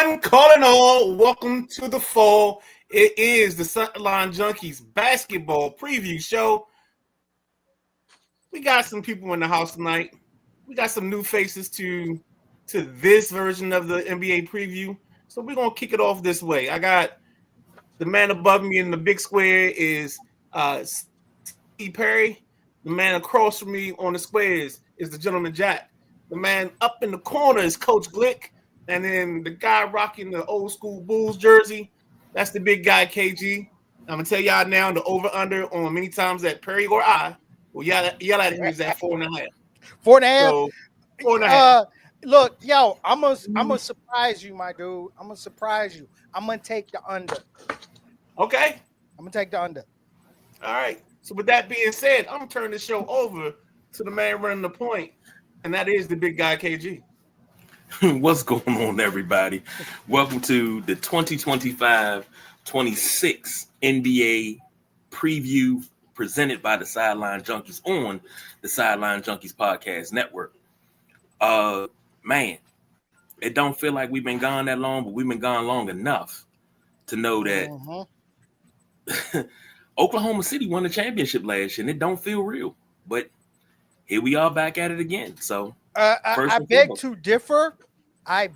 One calling all, welcome to the fall. It is the Sideline Junkies basketball preview show. We got some people in the house tonight. We got some new faces to this version of the NBA preview. So we're gonna kick it off this way. I got the man above me in the big square is Steve Perry. The man across from me on the squares is the gentleman Jack. The man up in the corner is Coach Glick. And then the guy rocking the old school Bulls jersey, that's the big guy, KG. I'm going to tell y'all now the over-under on many times that Perry or I will yell at him is at 4.5. 4.5? So, 4.5. Look, yo, I'm gonna surprise you, my dude. I'm going to surprise you. I'm going to take the under. Okay. I'm going to take the under. All right. So with that being said, I'm going to turn the show over to the man running the point, and that is the big guy, KG. What's going on, everybody? Welcome to the 2025-26 NBA preview presented by the Sideline Junkies on the Sideline Junkies Podcast Network. Man, it don't feel like we've been gone that long, but we've been gone long enough to know that Oklahoma City won the championship last year, and it don't feel real. But here we are back at it again. So I beg to differ. And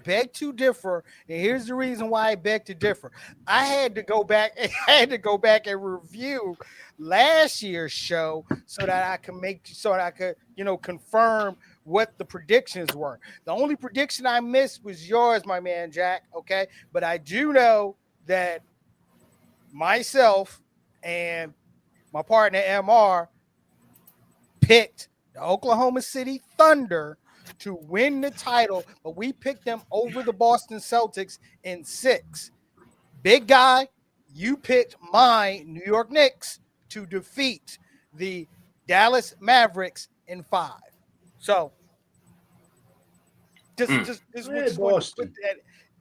here's the reason why I beg to differ. I had to go back and review last year's show so that I could confirm what the predictions were. The only prediction I missed was yours, my man Jack. Okay, but I do know that myself and my partner MR picked the Oklahoma City Thunder to win the title, but we picked them over the Boston Celtics in 6. Big guy, you picked my New York Knicks to defeat the Dallas Mavericks in 5. So, Boston.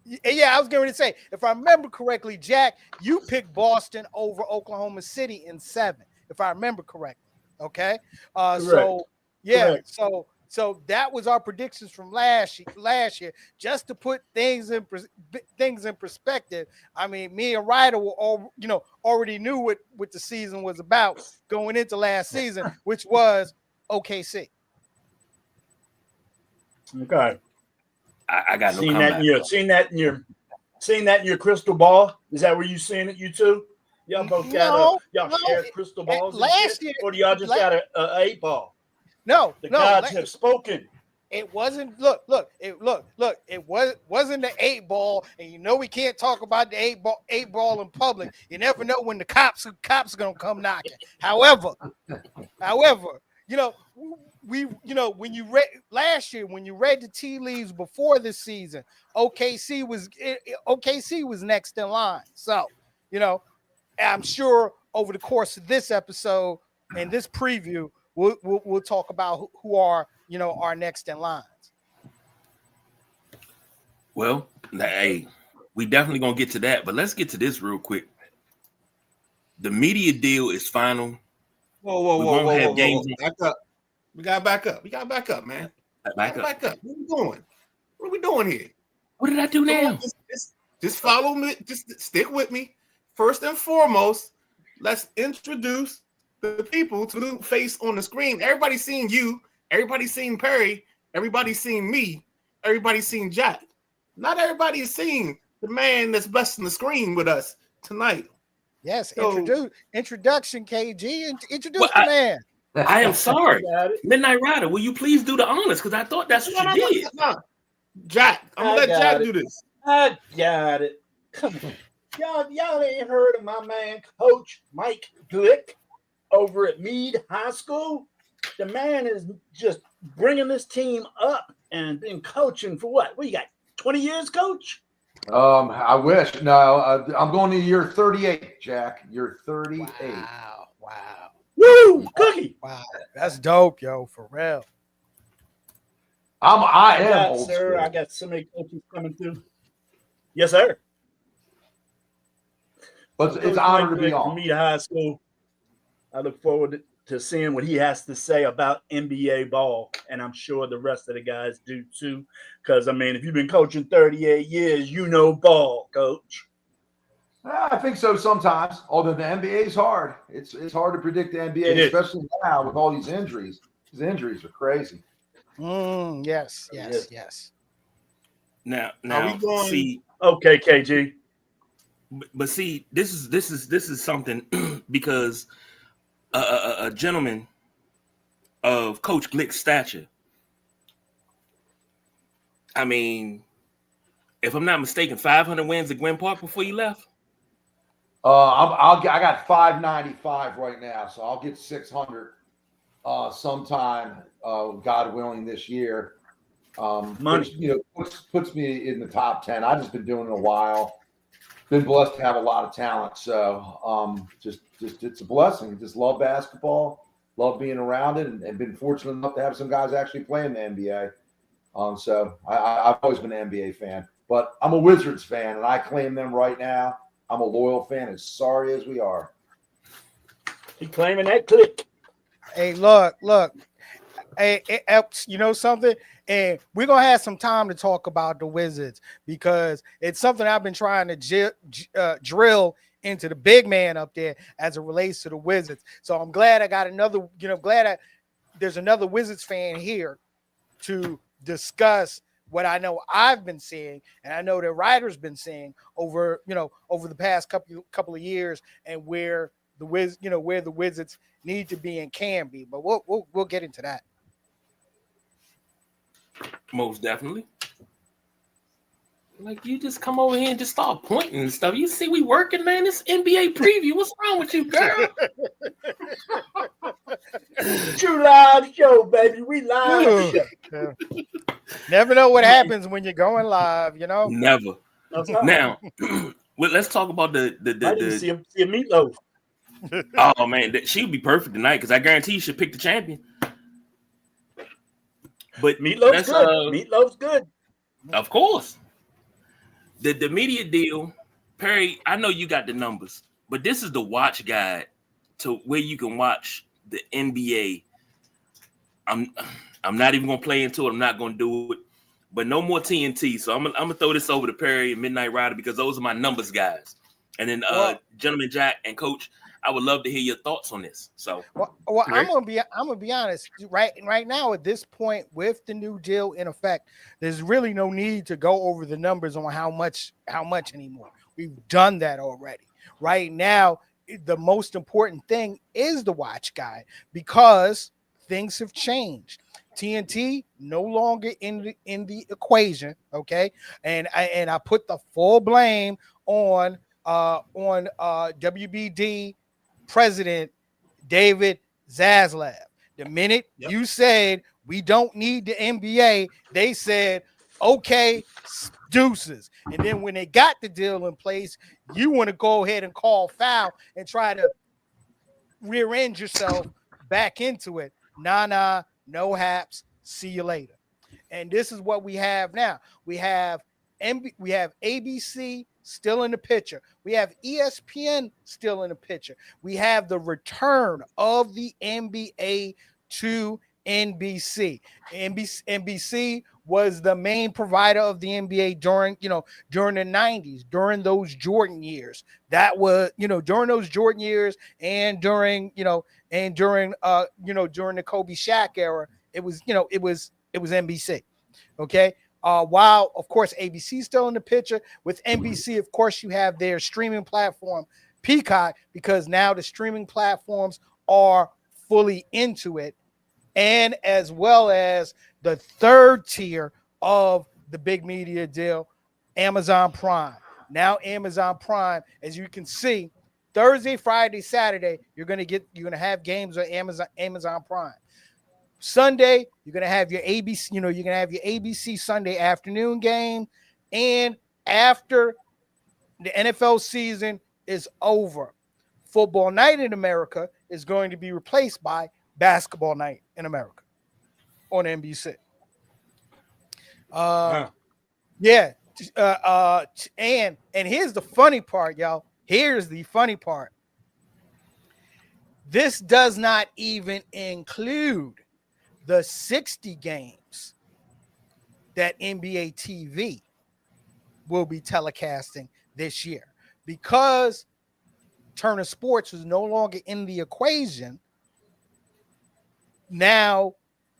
Yeah, I was going to say, if I remember correctly, Jack, you picked Boston over Oklahoma City in 7, if I remember correctly. Okay, so yeah, Correct. So that was our predictions from last year. Just to put things in perspective. I mean, me and Ryder were already knew what the season was about going into last season, which was OKC. Okay. I got no seen comeback. Seen that in your crystal ball? Is that where you seen it, you two? Y'all both got share crystal balls last year, or do y'all just got a 8-ball? No, the gods have spoken. It wasn't. Look. It wasn't the 8-ball, and we can't talk about the 8-ball in public. You never know when the cops are gonna come knocking. However, when you read last year, when you read the tea leaves before this season, OKC was next in line. So, I'm sure over the course of this episode and this preview, we'll talk about who are our next in lines. Well, hey, we definitely gonna get to that, but let's get to this real quick. The media deal is final. Whoa. Back up. We gotta back up, man. Back up. What are we doing here? What did I do now? Just follow me. Just stick with me. First and foremost, let's introduce the people to the face on the screen. Everybody's seen you. Everybody's seen Perry. Everybody's seen me. Everybody's seen Jack. Not everybody is seeing the man that's blessing the screen with us tonight. Yes, introduction, KG. Introduce the man. I am sorry. Midnight Rider, will you please do the honors? Because I thought that's what you did. No. Jack, I'm going to let Jack do this. I got it. Come on. Y'all ain't heard of my man, Coach Mike Glick over at Meade High School? The man is just bringing this team up and been coaching for what? What you got, 20 years, Coach? I wish. No, I'm going to year 38, Jack. Year 38. Wow. Woo! Cookie. Wow. That's dope, yo, for real. I am old sir. school. I got so many coaches coming through. Yes, sir. But it's an honor to be on. Meade High School. I look forward to seeing what he has to say about NBA ball, and I'm sure the rest of the guys do too. Because I mean, if you've been coaching 38 years, you know ball, coach. I think so sometimes. Although the NBA is hard, it's hard to predict the NBA, especially now with all these injuries. These injuries are crazy. Yes. Now, we going? see, okay, KG. But see, this is something because a gentleman of Coach Glick's stature. I mean, if I'm not mistaken, 500 wins at Gwynn Park before you left. I got 595 right now, so I'll get 600 sometime, God willing, this year. Which, puts me in the top 10. I've just been doing it a while. Been blessed to have a lot of talent, so just it's a blessing. Just love basketball, love being around it, and been fortunate enough to have some guys actually play in the NBA. So I've always been an NBA fan, but I'm a Wizards fan, and I claim them right now. I'm a loyal fan, as sorry as we are. He claiming that click. Hey, look. Hey, you know something? And we're going to have some time to talk about the Wizards because it's something I've been trying to drill into the big man up there as it relates to the Wizards. So I'm glad I got another, there's another Wizards fan here to discuss what I know I've been seeing, and I know that Ryder's been seeing over the past couple of years, and where the Wizards need to be and can be. But we'll get into that. Most definitely. Like, you just come over here and just start pointing and stuff. You see we working, man. This NBA preview. What's wrong with you, girl? True live show, baby. We live show. Never know what happens when you're going live, Never. Now, well, let's talk about the I didn't see a meatloaf. Oh man, she would be perfect tonight because I guarantee you should pick the champion. But Meatloaf's good. Meatloaf's good. Of course. The media deal, Perry, I know you got the numbers, but this is the watch guide to where you can watch the NBA. I'm not even gonna play into it. I'm not gonna do it, but no more TNT. So I'm gonna throw this over to Perry and Midnight Rider because those are my numbers guys. And then Gentleman Jack and Coach, I would love to hear your thoughts on this. So, I'm gonna be honest. Right now, at this point, with the new deal in effect, there's really no need to go over the numbers on how much anymore. We've done that already. Right now, the most important thing is the watch guide because things have changed. TNT no longer in the equation. Okay, and I put the full blame on WBD president David Zaslav. The minute you said we don't need the NBA, they said, okay, deuces. And then when they got the deal in place, you want to go ahead and call foul and try to rear end yourself back into it. Nah, no haps. See you later. And this is what we have now. We have ABC still in the picture. We have ESPN still in the picture. We have the return of the NBA to NBC. NBC was the main provider of the NBA during the 90s, during those Jordan years. That was, during those Jordan years and during the Kobe Shaq era, it was NBC. Okay. While, of course, ABC is still in the picture. With NBC, of course, you have their streaming platform, Peacock, because now the streaming platforms are fully into it, and as well as the third tier of the big media deal, Amazon Prime. Now Amazon Prime, as you can see, Thursday, Friday, Saturday, you're gonna have games on Amazon Prime. Sunday, you're gonna have your ABC, you're gonna have your ABC Sunday afternoon game, and after the NFL season is over, Football Night in America is going to be replaced by Basketball Night in America on NBC. Yeah, and here's the funny part, y'all. Here's the funny part. This does not even include the 60 games that NBA TV will be telecasting this year. Because Turner Sports is no longer in the equation, now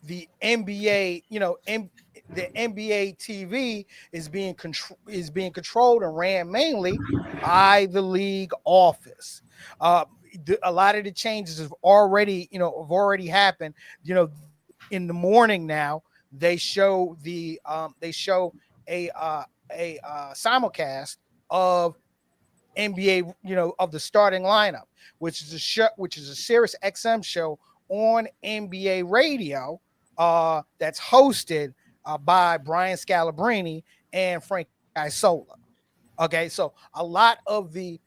the NBA, the NBA TV is being controlled and ran mainly by the league office. A lot of the changes have already happened. In the morning now they show a simulcast of NBA, of the starting lineup, which is a Sirius XM show on NBA radio, that's hosted by Brian Scalabrine and Frank Isola. Okay, so a lot of the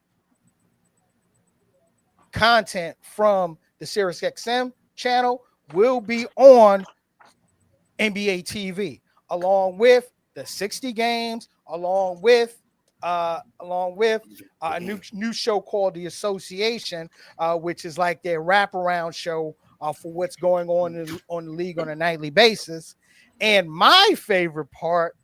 content from the Sirius XM channel will be on NBA TV, along with the 60 games, along with a new show called The Association, which is like their wraparound show for what's going on in the league on a nightly basis. And my favorite part,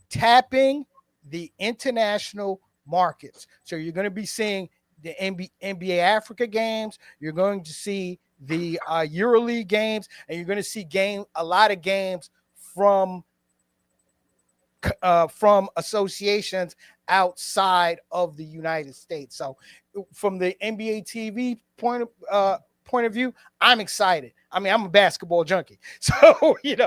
tapping the international markets. So you're going to be seeing the NBA Africa games. You're going to see the EuroLeague games, and you're going to see a lot of games from associations outside of the United States. So from the NBA TV point of view, I'm excited. I mean, I'm a basketball junkie. So, I'm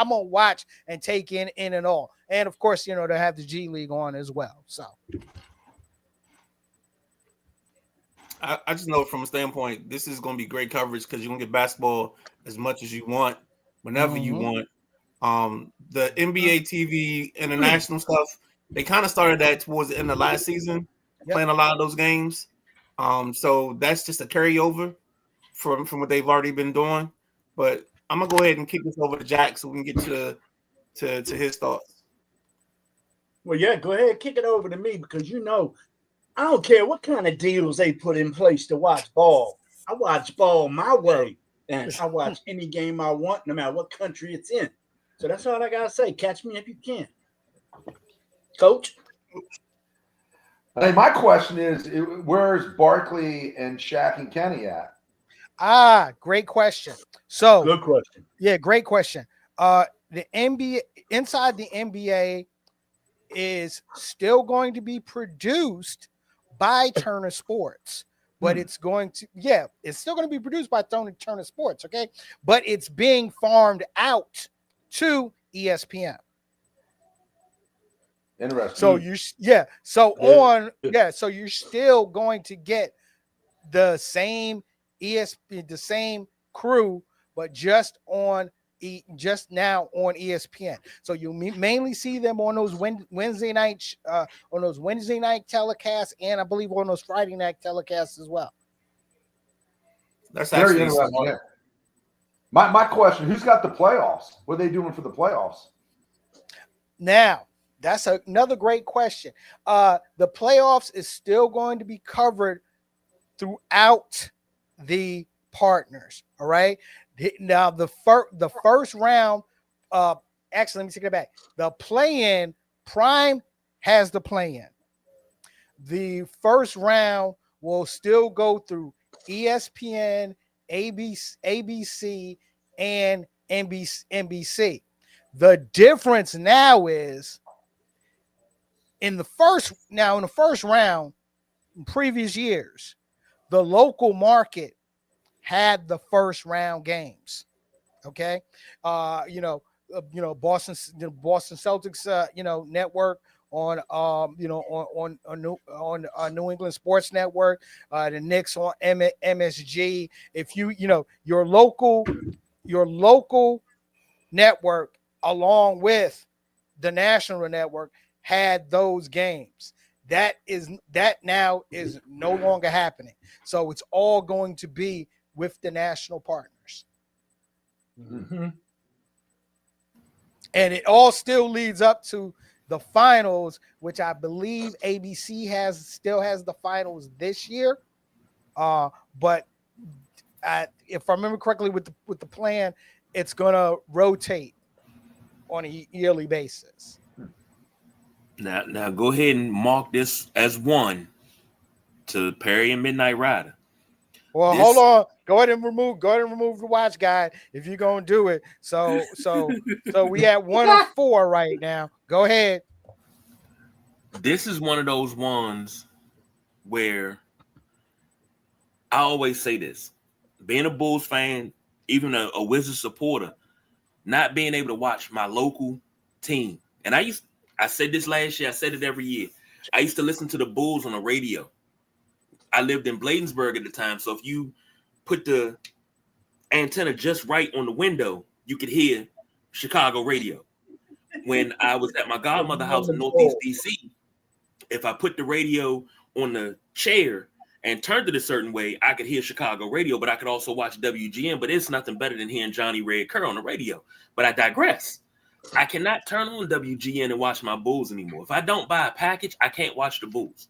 gonna watch and take in and all. And of course, they have the G League on as well. So I just know from a standpoint, this is going to be great coverage because you're going to get basketball as much as you want, whenever you want. The NBA TV international stuff, they kind of started that towards the end of last season, playing a lot of those games. So that's just a carryover from what they've already been doing. But I'm gonna go ahead and kick this over to Jack so we can get to his thoughts. Well, yeah, go ahead, kick it over to me because I don't care what kind of deals they put in place to watch ball. I watch ball my way, and I watch any game I want, no matter what country it's in. So that's all I gotta say. Catch me if you can, Coach. Hey, my question is, where's Barkley and Shaq and Kenny at? Great question. So good question. Yeah, great question. The NBA, inside the NBA, is still going to be produced by Turner Sports, but it's still going to be produced by Turner Sports, okay? But it's being farmed out to ESPN. Interesting. So you're still going to get the same the same crew, but just now on ESPN. So you mainly see them on those Wednesday night telecasts, and I believe on those Friday night telecasts as well. That's very interesting. Yeah. My question: who's got the playoffs? What are they doing for the playoffs? Now, that's another great question. The playoffs is still going to be covered throughout the partners. All right. Now, the first round, actually, let me take it back. The play-in, Prime has the play-in. The first round will still go through ESPN, ABC, and NBC. The difference now is in the first round, in previous years, the local market had the first round games. Okay. Boston Celtics, network on New England Sports Network, the Knicks on MSG. If your local network along with the national network had those games. That now is no longer happening. So it's all going to be with the national partners. Mm-hmm. And it all still leads up to the finals, which I believe ABC still has the finals this year. But if I remember correctly with the plan, it's gonna rotate on a yearly basis. Now go ahead and mark this as one to Perry and Midnight Rider. Well, hold on. Go ahead and remove the watch guide if you're gonna do it. So we at 1 of 4 right now. Go ahead. This is one of those ones where I always say this: being a Bulls fan, even a Wizards supporter, not being able to watch my local team. And I said this last year, I said it every year. I used to listen to the Bulls on the radio. I lived in Bladensburg at the time, so if you put the antenna just right on the window, you could hear Chicago radio. When I was at my godmother's house in Northeast DC, if I put the radio on the chair and turned it a certain way, I could hear Chicago radio, but I could also watch WGN, but it's nothing better than hearing Johnny Red Kerr on the radio. But I digress. I cannot turn on WGN and watch my Bulls anymore. If I don't buy a package, I can't watch the Bulls.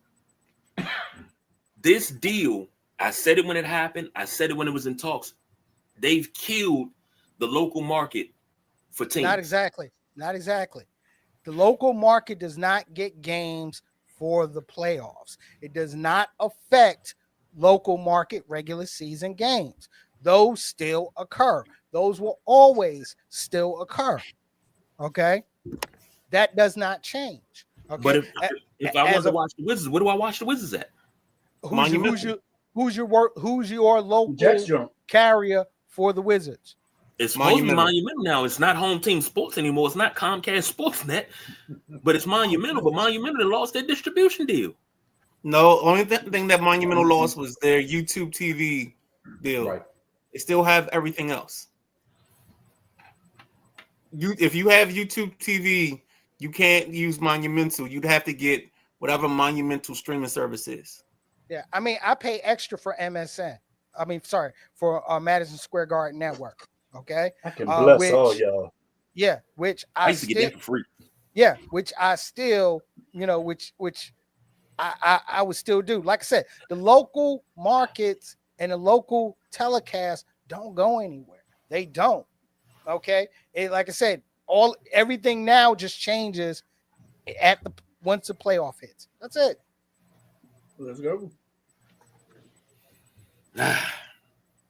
This deal, I said it when it happened. I said it when it was in talks. They've killed the local market for teams. Not exactly. The local market does not get games for the playoffs. It does not affect local market regular season games. Those still occur. Those will always still occur. Okay? That does not change. Okay. But if I want to watch the Wizards, where do I watch the Wizards at? Who's your local carrier for the Wizards? It's supposed to be Monumental now. It's not Home Team Sports anymore. It's not Comcast Sportsnet, but it's Monumental. But Monumental lost their distribution deal. No, only thing that Monumental lost was their YouTube TV deal. Right. They still have everything else. If you have YouTube TV, you can't use Monumental. You'd have to get whatever Monumental streaming service is. Yeah, I mean, I pay extra for MSN. For Madison Square Garden Network. Okay, I can bless all y'all. Yeah, which I used to get that for free. Yeah, which I still, which I would still do. Like I said, the local markets and the local telecasts don't go anywhere. They don't. Okay, like I said, everything now just changes once the playoff hits. That's it. Let's go.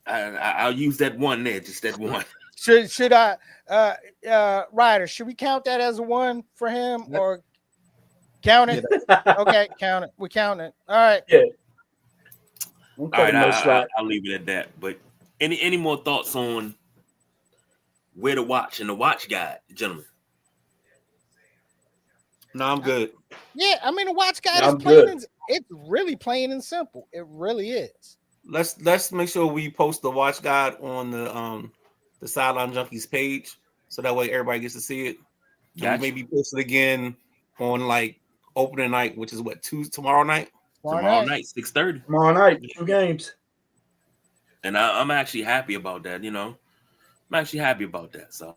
I'll use that one there, just that one. Should I, Ryder? Should we count that as a one for him or count it? Okay, count it. We count it. All right. Yeah. All right, I'll leave it at that. But any more thoughts on where to watch and the watch guide, gentlemen? No, I'm good. Yeah, I mean the watch guide is plain. It's really plain and simple. It really is. Let's make sure we post the watch guide on the Sideline Junkies page, so that way everybody gets to see it. Gotcha. Maybe post it again on like opening night, which is tomorrow night. Tomorrow night, 6:30. Tomorrow night, 2 games. And I'm actually happy about that. I'm actually happy about that. So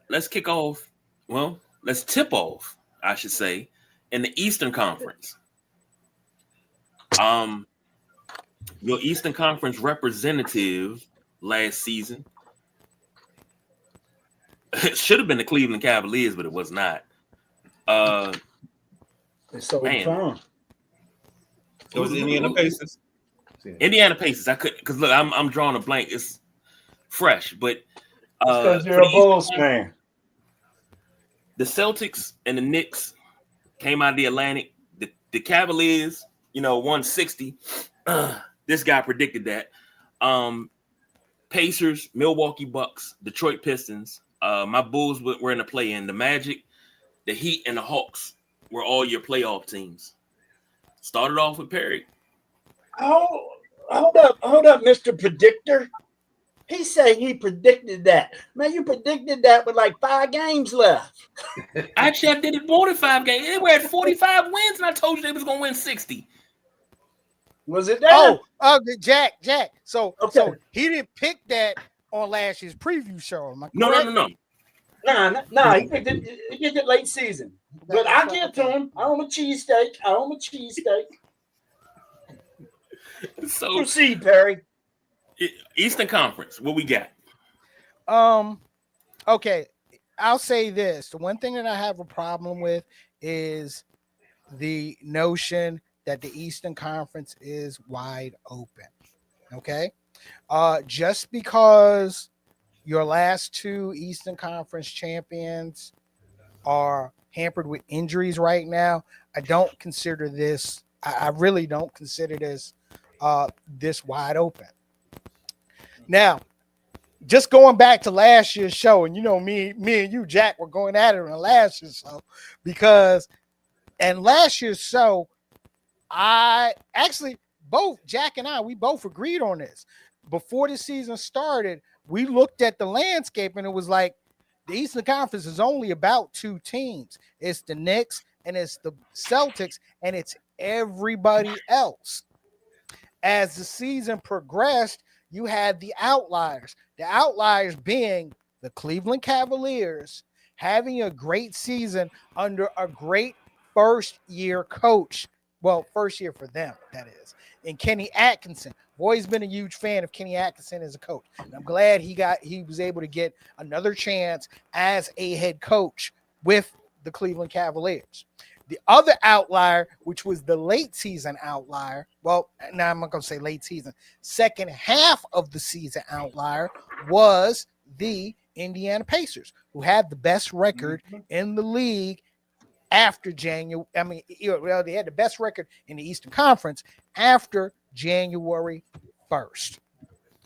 let's kick off. Well, let's tip off, I should say, in the Eastern Conference. Your Eastern Conference representative last season, it should have been the Cleveland Cavaliers, but it was not. It's so fun. It was Indiana Pacers. Indiana Pacers. I could, because look, I'm drawing a blank. It's fresh, but because you're a Bulls fan. The Celtics and the Knicks came out of the Atlantic. The Cavaliers, 160. This guy predicted that. Pacers, Milwaukee Bucks, Detroit Pistons. My Bulls were in the play-in. The Magic, the Heat, and the Hawks were all your playoff teams. Started off with Perry. Oh, hold up, Mr. Predictor. He said he predicted that. Man, you predicted that with like 5 games left. Actually, I did it more than 5 games. They were at 45 wins, and I told you they was going to win 60. Was it that? Oh, Jack. So he didn't pick that on last year's preview show. Am I correct? No. Nah. He picked it late season. But I give to him. I owe him a cheesesteak. So Proceed, Perry. Eastern Conference, what we got? Okay, I'll say this. The one thing that I have a problem with is the notion that the Eastern Conference is wide open. Okay. Just because your last two Eastern Conference champions are hampered with injuries right now, I don't consider this. I really don't consider this this wide open. Now, just going back to last year's show, and me and you, Jack, were going at it on last year's show because, and last year's show, I actually both Jack and we both agreed on this. Before the season started, we looked at the landscape and it was like the Eastern Conference is only about two teams. It's the Knicks and it's the Celtics, and it's everybody else. As the season progressed, you had the outliers. The outliers being the Cleveland Cavaliers having a great season under a great first-year coach. Well, first year for them, that is. And Kenny Atkinson. I've always been a huge fan of Kenny Atkinson as a coach. And I'm glad he was able to get another chance as a head coach with the Cleveland Cavaliers. The other outlier, which was the late season outlier, well, now I'm not going to say late season, second half of the season outlier was the Indiana Pacers, who had the best record in the league after January. I mean, they had the best record in the Eastern Conference after January 1st.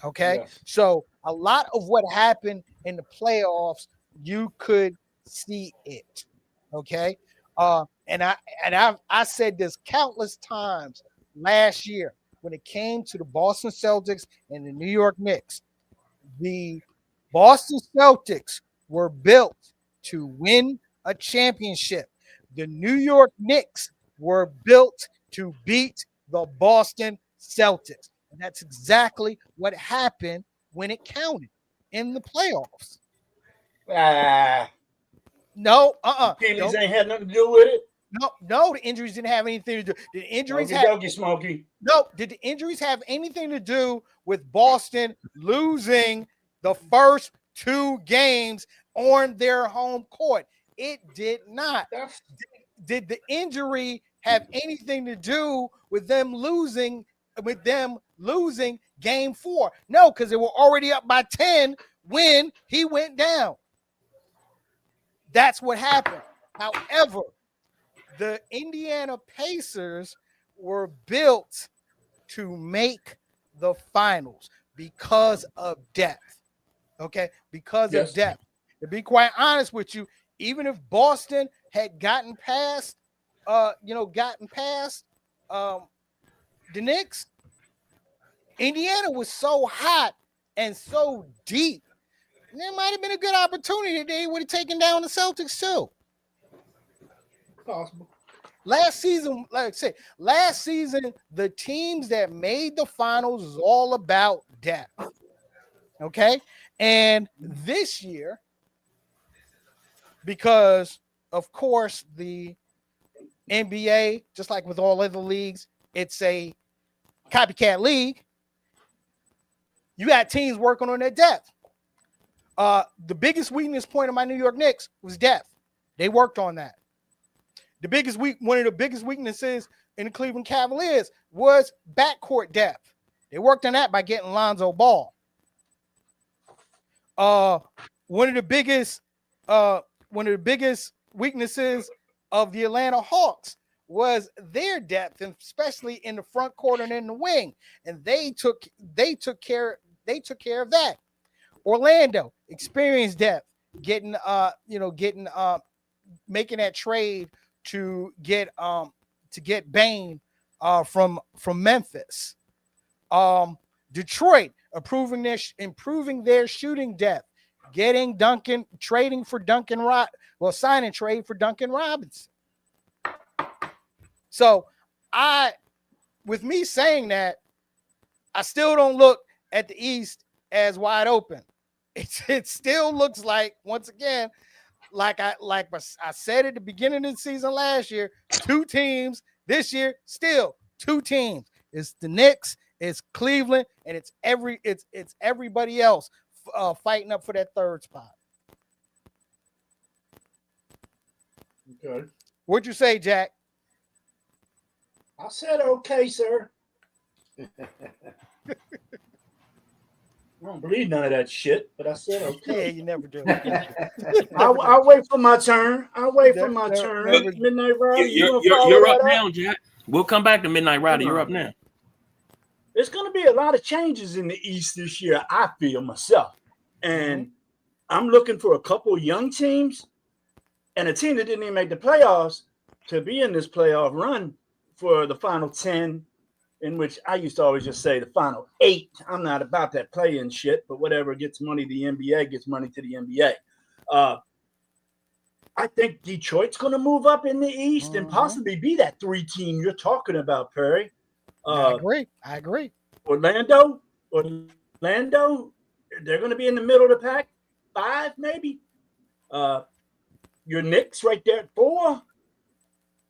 Okay. Yes. So a lot of what happened in the playoffs, you could see it. Okay. And I said this countless times last year when it came to the Boston Celtics and the New York Knicks. The Boston Celtics were built to win a championship. The New York Knicks were built to beat the Boston Celtics. And that's exactly what happened when it counted in the playoffs. No, Injuries ain't had nothing to do with it. No, the injuries didn't have anything to do. Did the injuries did the injuries have anything to do with Boston losing the first two games on their home court? It did not. Did the injury have anything to do with them losing game 4? No, because they were already up by 10 when he went down. That's what happened. However, the Indiana Pacers were built to make the finals because of depth. Okay? Because of depth. To be quite honest with you, even if Boston had gotten past the Knicks, Indiana was so hot and so deep. There might have been a good opportunity that they would have taken down the Celtics too. Possible. Last season, the teams that made the finals is all about depth. Okay? And this year, because of course the NBA, just like with all other leagues, it's a copycat league. You got teams working on their depth. The biggest weakness point of my New York Knicks was depth. They worked on that. One of the biggest weaknesses in the Cleveland Cavaliers was backcourt depth. They worked on that by getting Lonzo Ball. One of the biggest weaknesses of the Atlanta Hawks was their depth, and especially in the front court and in the wing. And they took care of that. Orlando experienced depth, making that trade to get Bane from Memphis. Detroit improving their shooting depth, sign and trade for Duncan Robinson. So with me saying that, I still don't look at the East as wide open. it still looks like, once again, like I said at the beginning of the season last year, 2 teams. This year, still 2 teams. It's the Knicks, it's Cleveland, and it's everybody else fighting up for that 3rd spot. Okay. What'd you say, Jack? I said okay, sir. I don't believe none of that shit, but I said okay. Yeah, you never do. I'll wait for my turn. I'll wait for my turn. Midnight Rowdy, you're up now, Jack. We'll come back to Midnight Rowdy. You're up now. There's going to be a lot of changes in the East this year, I feel myself. And I'm looking for a couple of young teams and a team that didn't even make the playoffs to be in this playoff run for the final 10, in which I used to always just say the final 8. I'm not about that play-in shit, but whatever gets money to the NBA gets money to the NBA. I think Detroit's going to move up in the East and possibly be that 3 team you're talking about, Perry. I agree. Orlando, they're going to be in the middle of the pack, 5 maybe. Your Knicks right there at 4.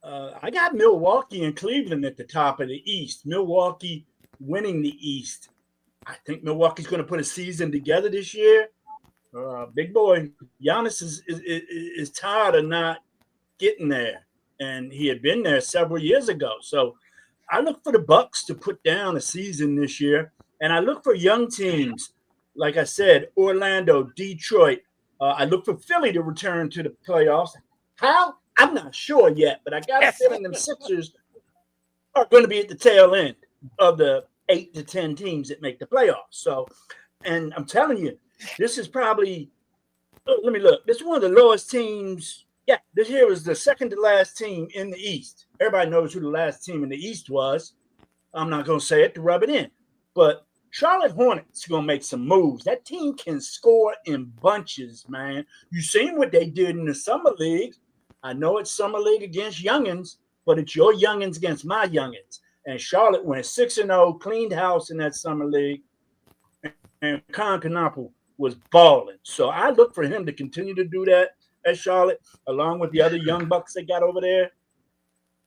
I got Milwaukee and Cleveland at the top of the East. Milwaukee winning the East. I think Milwaukee's going to put a season together this year. Big boy Giannis is tired of not getting there, and he had been there several years ago. So I look for the Bucks to put down a season this year, and I look for young teams. Like I said, Orlando, Detroit. I look for Philly to return to the playoffs. How? I'm not sure yet, but I got a feeling them Sixers are going to be at the tail end of the 8 to 10 teams that make the playoffs. So, and I'm telling you, this is probably, let me look. This is one of the lowest teams. Yeah, this here was the second to last team in the East. Everybody knows who the last team in the East was. I'm not going to say it to rub it in, but Charlotte Hornets going to make some moves. That team can score in bunches, man. You seen what they did in the Summer League. I know it's Summer League against youngins, but it's your youngins against my youngins. And Charlotte went 6-0, cleaned house in that Summer League, and Kanapu was balling. So I look for him to continue to do that at Charlotte, along with the other young bucks they got over there.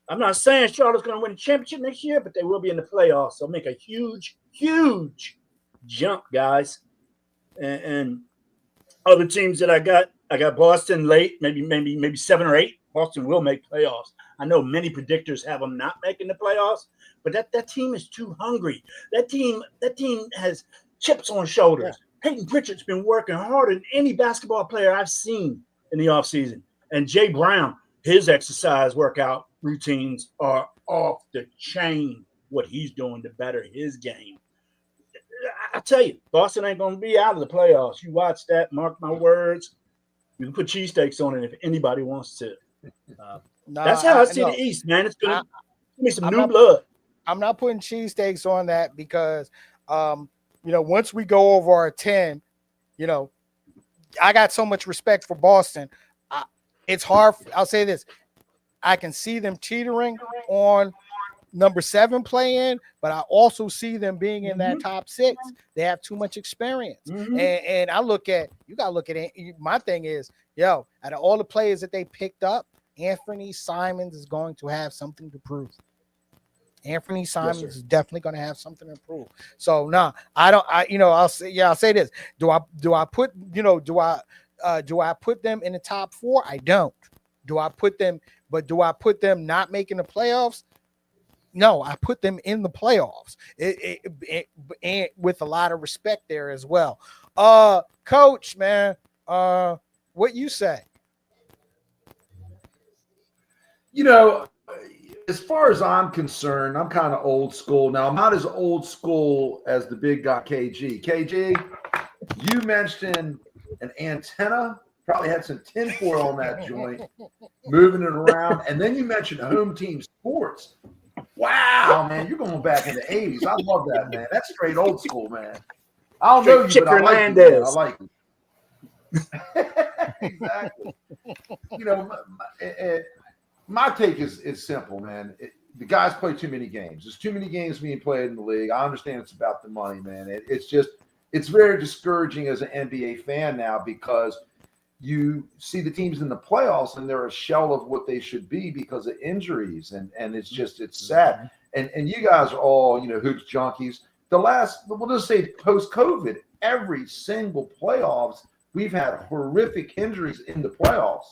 I'm not saying Charlotte's going to win a championship next year, but they will be in the playoffs. So make a huge, huge jump, guys. And other teams that I got Boston late, maybe 7 or 8. Boston will make playoffs. I know many predictors have them not making the playoffs, but that team is too hungry. That team has chips on shoulders. Yeah. Peyton Pritchard's been working harder than any basketball player I've seen in the offseason. And Jay Brown, his exercise workout routines are off the chain, what he's doing to better his game. I tell you, Boston ain't going to be out of the playoffs. You watch that, mark my words. You can put cheesesteaks on it if anybody wants to. That's how I see the East, man. It's going to be some new blood. I'm not putting cheesesteaks on that because, once we go over our 10, I got so much respect for Boston. It's hard. I'll say this. I can see them teetering on number 7 play-in, but I also see them being in that top 6. They have too much experience. And I look at, you got to look at it. My thing is, out of all the players that they picked up, Anthony Simons is going to have something to prove. Anthony Simons is definitely going to have something to prove. So I'll say this. Do I put them in the top 4? I don't. Do I put them not making the playoffs? No, I put them in the playoffs. And with a lot of respect there as well. Coach, man, what you say? As far as I'm concerned, I'm kind of old school. Now, I'm not as old school as the big guy, KG. KG, you mentioned an antenna, probably had some tinfoil on that joint, moving it around. And then you mentioned home team sports. Wow, man, you're going back in the 80s. I love that, man. That's straight old school, man. I don't know you, but I like it. I like it. Exactly. My take is simple, man. The guys play too many games. There's too many games being played in the league. I understand it's about the money, man. It's just it's very discouraging as an NBA fan now because you see the teams in the playoffs and they're a shell of what they should be because of injuries, and it's sad. And you guys are all hoops junkies. We'll just say post COVID, every single playoffs we've had horrific injuries in the playoffs.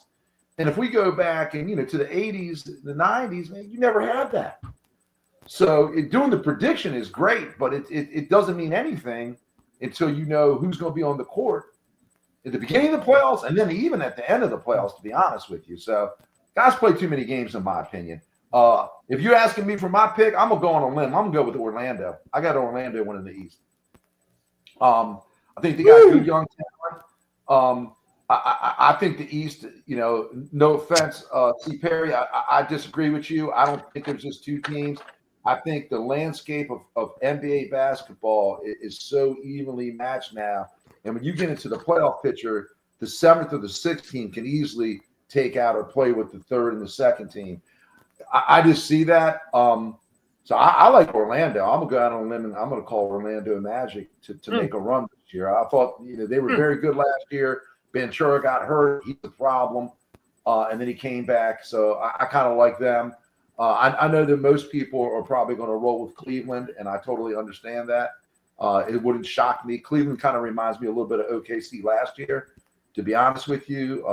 And if we go back and to the 80s, the 90s, man, you never had that. So doing the prediction is great, but it doesn't mean anything until you know who's going to be on the court at the beginning of the playoffs and then even at the end of the playoffs, to be honest with you. So guys play too many games, in my opinion. If you're asking me for my pick, I'm going to go on a limb. I'm going to go with Orlando. I got Orlando winning the East. I think they got good young talent. I think the East, no offense, C. Perry, I disagree with you. I don't think there's just two teams. I think the landscape of NBA basketball is so evenly matched now. And when you get into the playoff picture, the 7th or the 6th team can easily take out or play with the 3rd and the 2nd team. I just see that. So I like Orlando. I'm going to go out on a limb and I'm going to call Orlando Magic to make a run this year. I thought they were very good last year. Ventura got hurt. He's the problem. And then he came back. So I kind of like them. I know that most people are probably going to roll with Cleveland, and I totally understand that. It wouldn't shock me. Cleveland kind of reminds me a little bit of OKC last year, to be honest with you.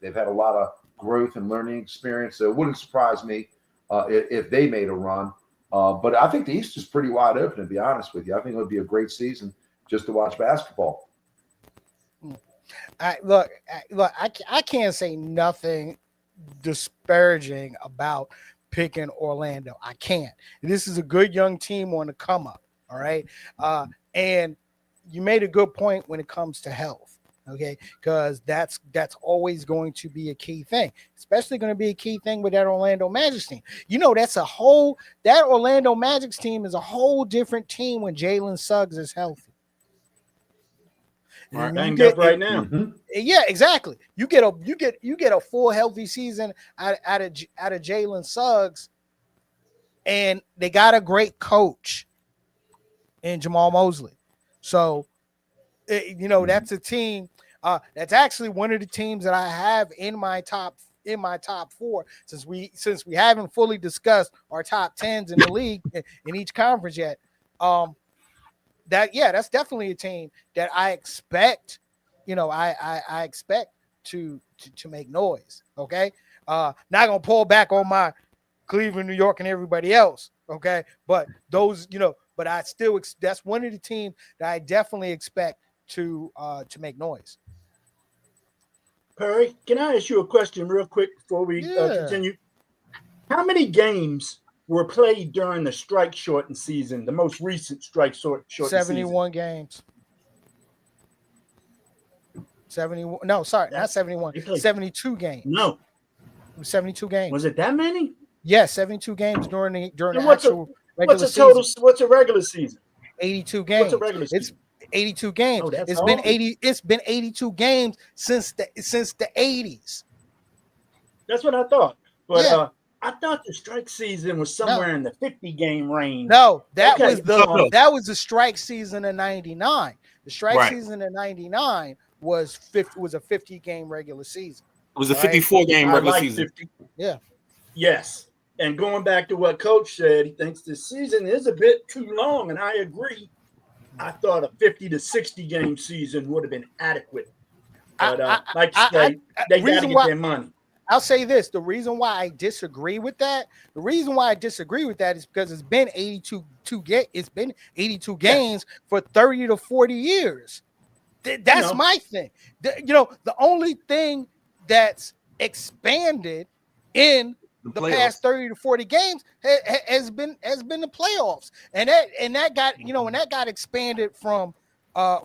They've had a lot of growth and learning experience, so it wouldn't surprise me if they made a run. But I think the East is pretty wide open, to be honest with you. I think it would be a great season just to watch basketball. I can't say nothing disparaging about picking Orlando. I can't. This is a good young team on the come up. All right. And you made a good point when it comes to health. Okay. Because that's always going to be a key thing, especially going to be a key thing with that Orlando Magic team. That Orlando Magic team is a whole different team when Jalen Suggs is healthy. Banged up right now. Mm-hmm. Yeah, exactly. You get a full healthy season out of Jalen Suggs, and they got a great coach in Jamal Mosley. So, that's a team. That's actually one of the teams that I have in my top 4. Since we haven't fully discussed our top 10s in the league in each conference yet. That's definitely a team that I expect, I expect to make noise. Okay. Not gonna pull back on my Cleveland, New York, and everybody else. Okay. But those, but I still, that's one of the teams that I definitely expect to make noise. Perry, can I ask you a question real quick before we continue? How many games were played during the strike shortened season, the most recent strike shortened 71 season? Games. 71. No, sorry, not 71. 72 games. No. 72 games. Was it that many? Yes, 72 games during the actual regular season. What's a regular season? 82 games. What's a regular season? It's 82 games. Oh, it's been 82 games since the 80s. That's what I thought. But I thought the strike season was somewhere in the 50-game range. No, that was the strike season of 99. The strike season of 99 was a 50-game regular season. It was a 54-game regular season. 50. Yeah. Yes. And going back to what Coach said, he thinks the season is a bit too long, and I agree. I thought a 50 to 60-game season would have been adequate. But like you say, they got to get their money. I'll say this: the reason why I disagree with that is because it's been 82 games for 30 to 40 years. That's my thing. The only thing that's expanded in the past 30 to 40 games has been the playoffs, and that got expanded from a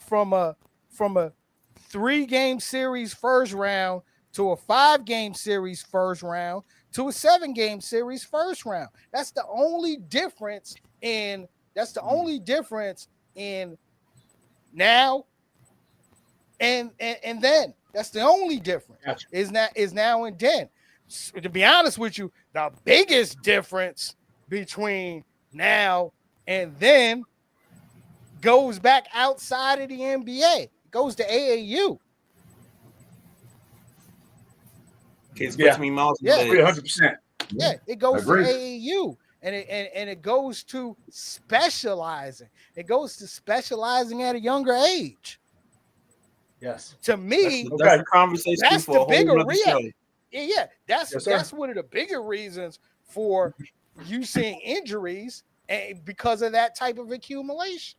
3-game series first round to a 5-game series first round to a 7-game series first round. That's the only difference in now and then. That's the only difference. Gotcha. Is now and then. So, to be honest with you, the biggest difference between now and then goes back outside of the NBA. It goes to AAU. Kids puts me miles. Yeah, 100%. Yeah, it goes to AAU, and it goes to specializing. It goes to specializing at a younger age. Yes. To me, that's the conversation that's for the a bigger whole nother show. Yeah, that's Yes, one of the bigger reasons for you seeing injuries because of that type of accumulation.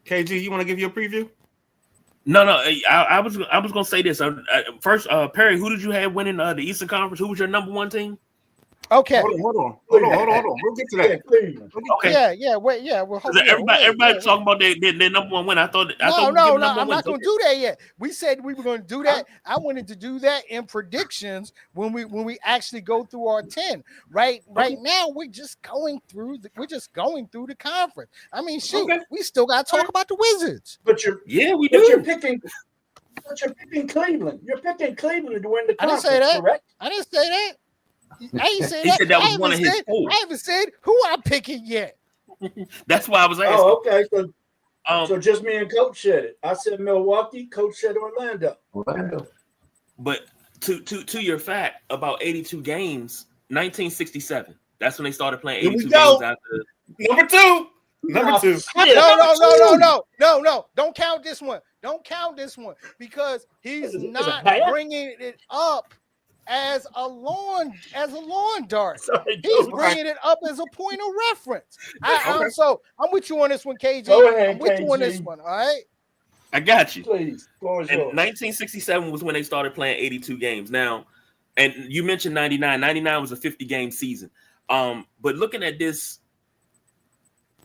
KG, you want to give you a preview? No. I was gonna say this first. Perry, who did you have winning the Eastern Conference? Who was your number one team? Okay. Hold on. We'll get to that. Okay. Yeah. Wait. Yeah. Well, everybody talking about their number one win. I thought. No. I'm not going to do that yet. We said we were going to do that. I wanted to do that in predictions when we actually go through our 10. Right now, we're just going through the conference. I mean, shoot, we still got to talk about the Wizards. But you're picking Cleveland. You're picking Cleveland to win the conference. I didn't say that. Correct? I didn't say that. I ain't say He that. said that was one of his four. I haven't said who I'm picking yet. That's why I was asking. Oh, okay. So just me and Coach said it. I said Milwaukee. Coach said Orlando. But to your fact about 82 games, 1967. That's when they started playing 82 games after. Number two. No. Don't count this one. Don't count this one because he's not bringing it up as a lawn dart. He's bringing it up as a point of reference. So I'm with you on this one, KG. I'm with you on this one. All right. I got you. Please. And 1967 was when they started playing 82 games. Now, and you mentioned 99. 99 was a 50-game season. But looking at this,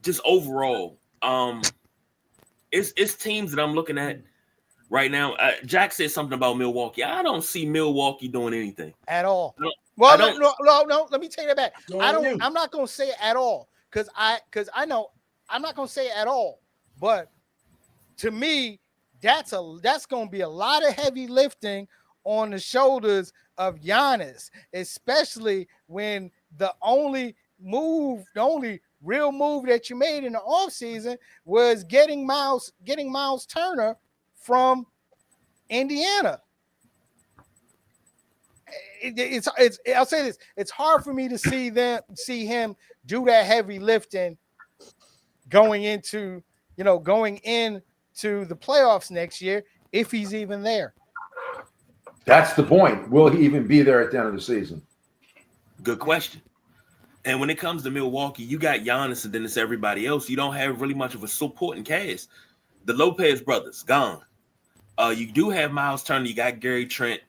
just overall, it's teams that I'm looking at right now. Jack said something about Milwaukee. I don't see Milwaukee doing anything at all. No. Let me take that back. I'm not going to say it at all because I know I'm not going to say it at all. But to me, that's going to be a lot of heavy lifting on the shoulders of Giannis, especially when the only real move that you made in the offseason was getting Miles Turner from Indiana. I'll say this. It's hard for me to see him do that heavy lifting going into the playoffs next year, if he's even there. That's the point. Will he even be there at the end of the season? Good question. And when it comes to Milwaukee, you got Giannis and then it's everybody else. You don't have really much of a supporting cast. The Lopez brothers, gone. You do have Miles Turner. You got Gary Trent,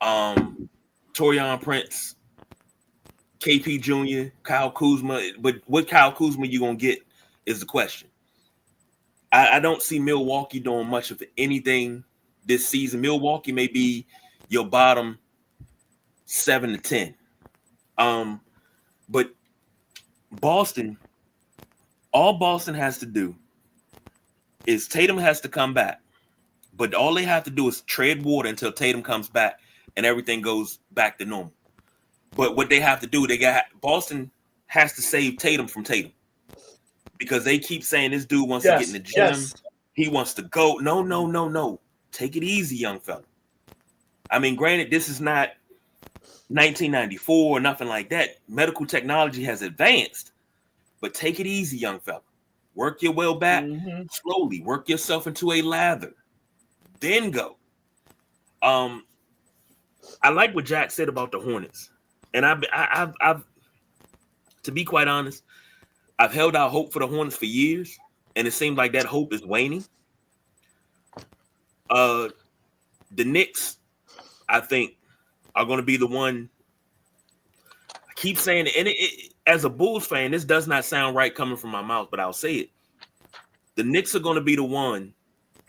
Taurean Prince, KP Jr., Kyle Kuzma. But what Kyle Kuzma you going to get is the question. I don't see Milwaukee doing much of anything this season. Milwaukee may be your bottom 7 to 10. But Boston, all Boston has to do is Tatum has to come back. But all they have to do is tread water until Tatum comes back and everything goes back to normal. But what they have to do, Boston has to save Tatum from Tatum. Because they keep saying this dude wants to get in the gym. Yes. He wants to go. No. Take it easy, young fella. I mean, granted, this is not 1994 or nothing like that. Medical technology has advanced. But take it easy, young fella. Work your way back slowly. Work yourself into a lather. Then go. I like what Jack said about the Hornets. And I've to be quite honest, I've held out hope for the Hornets for years, and it seems like that hope is waning. The Knicks, I think, are going to be the one. I keep saying it, and as a Bulls fan, this does not sound right coming from my mouth, but I'll say it. The Knicks are going to be the one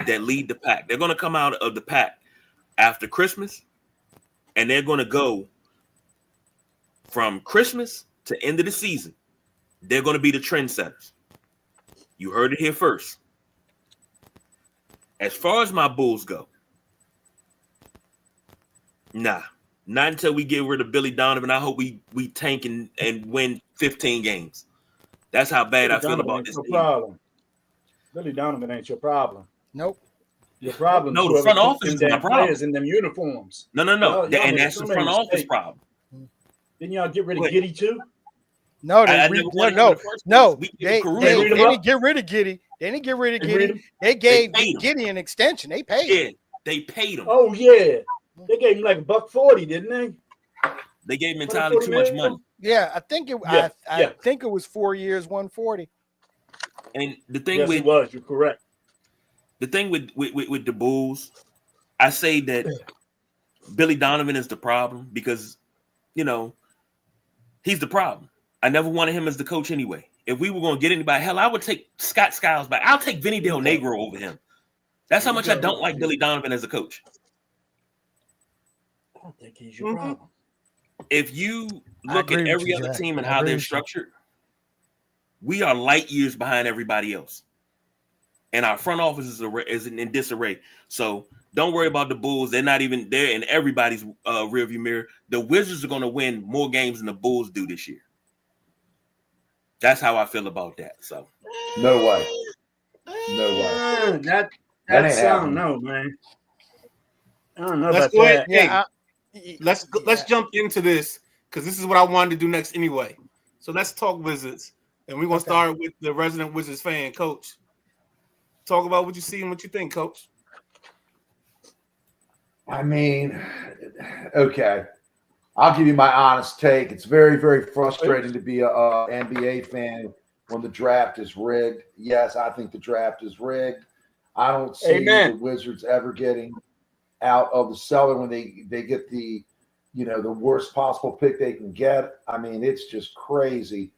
that lead the pack. They're going to come out of the pack after Christmas, and they're going to go from Christmas to end of the season. They're going to be the trendsetters. You heard it here first. As far as my Bulls go, not until we get rid of Billy Donovan. I hope we tank and win 15 games. That's how bad Billy I feel Donovan about ain't this your team. problem. Billy Donovan ain't your problem. Nope. Your problem No, is the whoever front put office them is my damn problem. players in them uniforms. No. Y'all And made that's so the many front office mistakes. problem. Didn't y'all get rid of Wait. Giddey too? No, I never wanted him in the first place. no. We gave They Caruso read him didn't up? get rid of Giddey. They didn't get rid of They read Giddey. him? They gave paid him. Giddey an extension. They paid him. Yeah, they paid him. Oh yeah, they gave him like $140, didn't they? They gave him entirely too much money. Yeah, I think it. Yeah, I think it was 4 years, 140. And the thing Yes, with it was. You're correct. the thing with the Bulls, I say that Billy Donovan is the problem because, you know, he's the problem. I never wanted him as the coach anyway. If we were going to get anybody, hell, I would take Scott Skiles back. I'll take Vinny Del Negro over him. That's how much I don't like Billy Donovan as a coach. I don't think he's your problem. If you I look agree at with every you, other Jack. team and I how agree they're with you. structured, we are light years behind everybody else. And our front office is in disarray. So don't worry about the Bulls. They're not even there in everybody's rearview mirror. The Wizards are going to win more games than the Bulls do this year. That's how I feel about that. So No way. No way. That That's ain't happening. no, man. I don't know Let's about go ahead. that. Hey, let's jump into this because this is what I wanted to do next anyway. So let's talk Wizards, and we're gonna start with the resident Wizards fan, Coach. Talk about what you see and what you think, Coach. I mean, okay. I'll give you my honest take. It's very, very frustrating to be a NBA fan when the draft is rigged. Yes, I think the draft is rigged. I don't see the Wizards ever getting out of the cellar when they get the worst possible pick they can get. I mean, it's just crazy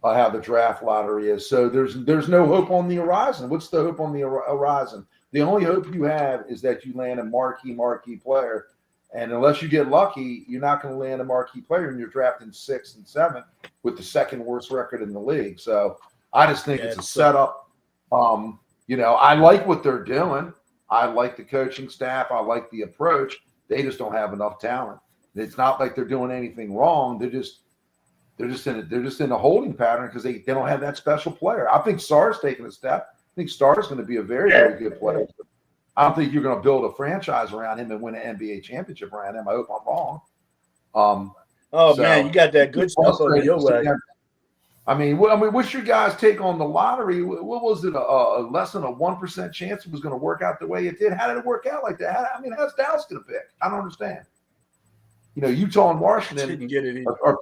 how the draft lottery is. So there's no hope on the horizon. What's the hope on the horizon? The only hope you have is that you land a marquee player. And unless you get lucky, you're not going to land a marquee player and you're drafting 6th and 7th with the second worst record in the league. So I just think it's a setup. I like what they're doing. I like the coaching staff. I like the approach. They just don't have enough talent. It's not like they're doing anything wrong. They're just in a holding pattern because they don't have that special player. I think Sarr's taking a step. I think Sarr's going to be a very, very good player. I don't think you're going to build a franchise around him and win an NBA championship around him. I hope I'm wrong. Man, you got that good stuff over your way. I mean, what's your guys' take on the lottery? What was it? A less than a 1% chance it was going to work out the way it did? How did it work out like that? How's Dallas going to pick? I don't understand. Utah and Washington are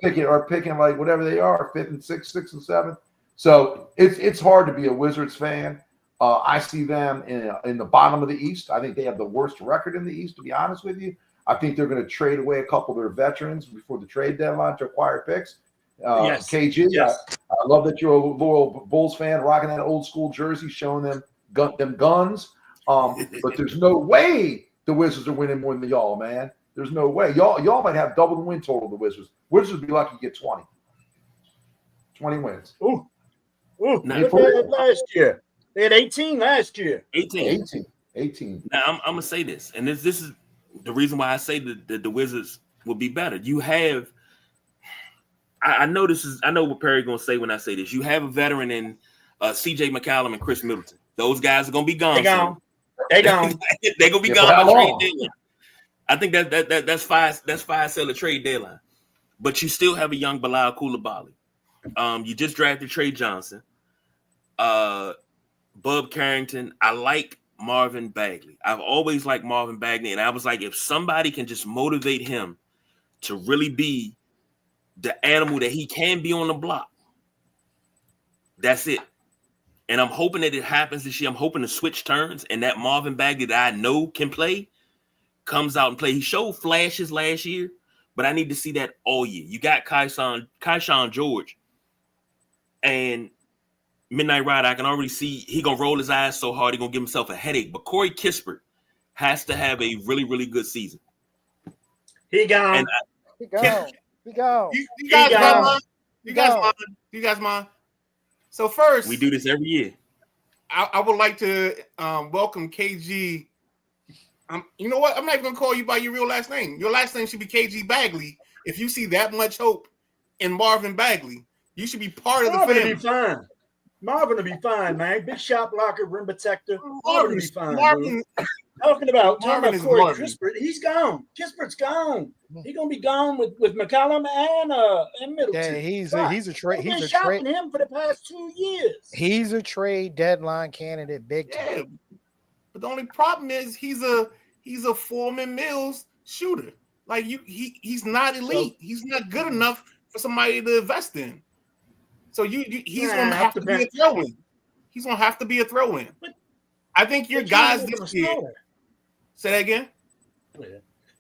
picking like whatever they are, 5th and 6th, 6th and 7th. So it's hard to be a Wizards fan. I see them in the bottom of the East. I think they have the worst record in the East, to be honest with you. I think they're going to trade away a couple of their veterans before the trade deadline to acquire picks. KG, yes. I love that you're a loyal Bulls fan, rocking that old school jersey, showing them guns. But there's no way the Wizards are winning more than y'all, man. There's no way. Y'all might have double the win total of the Wizards. Wizards would be lucky to get 20. 20 wins. Ooh. What they had last year? They had 18 last year. 18. Now, I'm going to say this, and this is the reason why I say that the Wizards will be better. You have – I know what Perry's going to say when I say this. You have a veteran in C.J. McCollum and Chris Middleton. Those guys are going to be gone. They gone. They're going to be gone by trade deadline. I think that's fire sell a trade deadline. But you still have a young Bilal Coulibaly. You just drafted Trey Johnson. Bub Carrington. I like Marvin Bagley. I've always liked Marvin Bagley, and I was like, if somebody can just motivate him to really be the animal that he can be on the block, that's it. And I'm hoping that it happens this year. I'm hoping the switch turns, and that Marvin Bagley that I know can play comes out and play. He showed flashes last year, but I need to see that all year. You got Kayshawn George and Midnight Rider. I can already see he gonna roll his eyes so hard he gonna give himself a headache. But Corey Kispert has to have a really, really good season. He gone. He gone. You guys mind? So first, we do this every year. I would like to welcome KG. You know what? I'm not even gonna call you by your real last name. Your last name should be KG Bagley. If you see that much hope in Marvin Bagley, You should be part of the Marvin family. will be fine. Marvin will be fine, man. Big shot blocker, rim protector. Marvin will be fine. Marvin, talking about Corey Kispert, he's gone. Kispert's gone. He's gonna be gone with McCollum and Middleton. Yeah, he's a trade. He's been shopping him for the past 2 years. He's a trade deadline candidate, big time. Yeah, but the only problem is he's a Foreman Mills shooter. Like he's not elite. He's not good enough for somebody to invest in. So he's gonna have to be a throw-in. He's gonna have to be a throw-in. I think your guys this year. Say that again.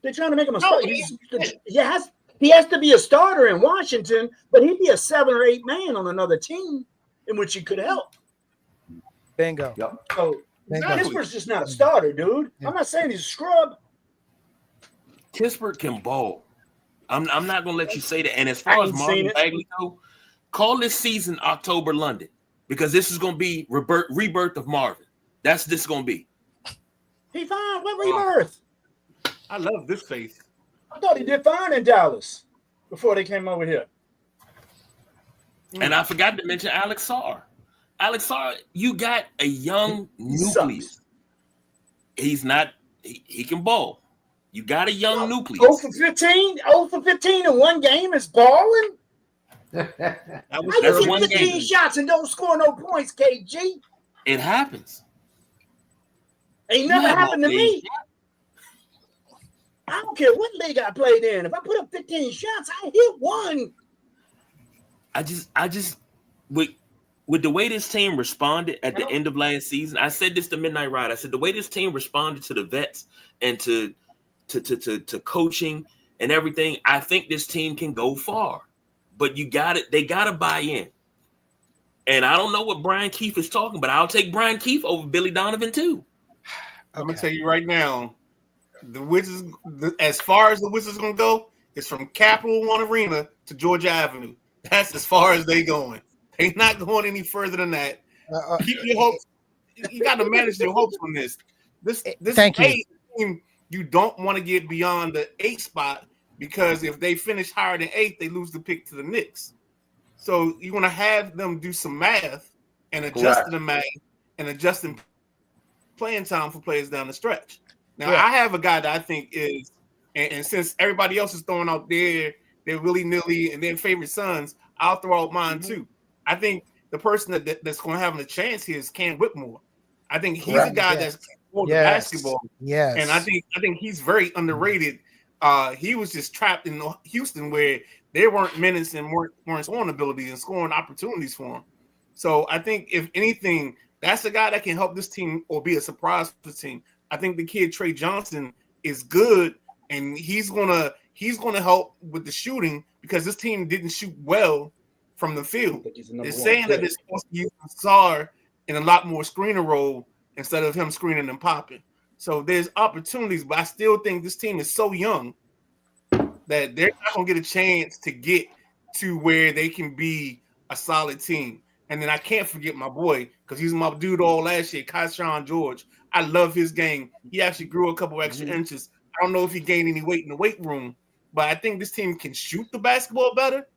They're trying to make him a starter. He has to be a starter in Washington, but he'd be a 7 or 8 man on another team in which he could help. Bingo. Yep. So Kispert's just not a starter, dude. I'm not saying he's a scrub. Kispert can ball. I'm not gonna let you say that. And as far as Marvin Bagley go, call this season October London, because this is gonna be rebirth of Marvin. That's this gonna be. He fine. What rebirth? I love this face. I thought he did fine in Dallas before they came over here. And I forgot to mention Alex Sarr. Alex Sarr, you got a young nucleus. He's not. He can ball. You got a young nucleus. 0 for 15? 0 for 15 in one game is balling? How you get 15 shots and don't score no points, KG? It happens. Ain't never happened to me. I don't care what league I played in. If I put up 15 shots, I hit one. I just with the way this team responded at the end of last season, I said this to Midnight Ride. I said the way this team responded to the vets and to coaching and everything, I think this team can go far. But they gotta buy in. And I don't know what Brian Keefe is talking, but I'll take Brian Keefe over Billy Donovan too. I'm gonna tell you right now, the Wizards, as far as the Wizards gonna go, it's from Capital One Arena to Georgia Avenue. That's as far as they going. They're not going any further than that. Keep your hopes. You got to manage your hopes on this. This team, you don't want to get beyond the 8 spot, because if they finish higher than 8, they lose the pick to the Knicks. So you want to have them do some math and adjust the math and adjusting playing time for players down the stretch. Now, I have a guy that I think is, and since everybody else is throwing out their willy-nilly and their favorite sons, I'll throw out mine too. I think the person that's going to have a chance here is Cam Whitmore. I think he's a guy that's the basketball. Yes. And I think he's very underrated. He was just trapped in Houston where there weren't minutes and weren't scoring abilities and scoring opportunities for him. So I think if anything, that's the guy that can help this team or be a surprise for the team. I think the kid Trey Johnson is good, and he's gonna help with the shooting, because this team didn't shoot well from the field. It's saying that they're supposed to use Sarr in a lot more screener role instead of him screening and popping. So there's opportunities, but I still think this team is so young that they're not going to get a chance to get to where they can be a solid team. And then I can't forget my boy, because he's my dude all last year, Kayshawn George. I love his game. He actually grew a couple extra inches. I don't know if he gained any weight in the weight room, but I think this team can shoot the basketball better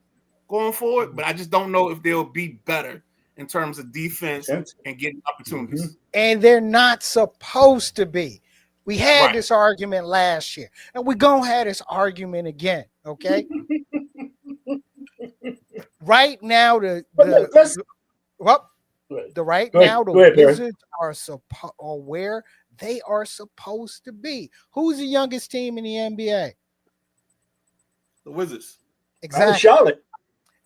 going forward, but I just don't know if they'll be better in terms of defense and getting opportunities. And they're not supposed to be. We had this argument last year, and we're going to have this argument again, okay? Right now, the Wizards are where they are supposed to be. Who's the youngest team in the NBA? The Wizards. Exactly. Charlotte.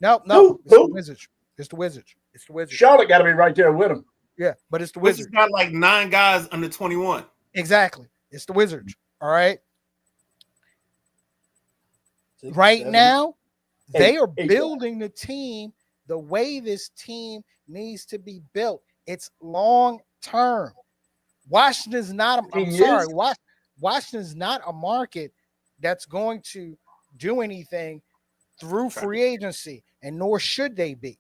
No, it's the Wizards. It's the Wizards. It's the Wizards. Charlotte got to be right there with them. Yeah, but it's the Wizards. Got like 9 guys under 21. Exactly. It's the Wizards. All right. Right now, they are building the team the way this team needs to be built. It's long term. Washington's not. Washington's not a market that's going to do anything through free agency, and nor should they be.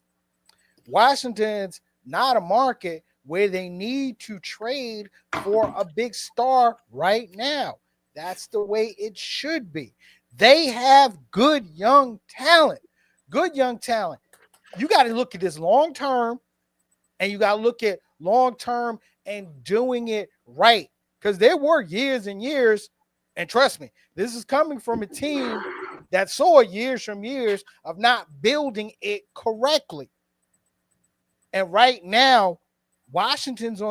Washington's not a market where they need to trade for a big star right now. That's the way it should be. They have good young talent. you got to look at this long term, and you got to look at long term and doing it right. Because there were years and years, and trust me, this is coming from a team that saw years from years of not building it correctly. And right now, Washington's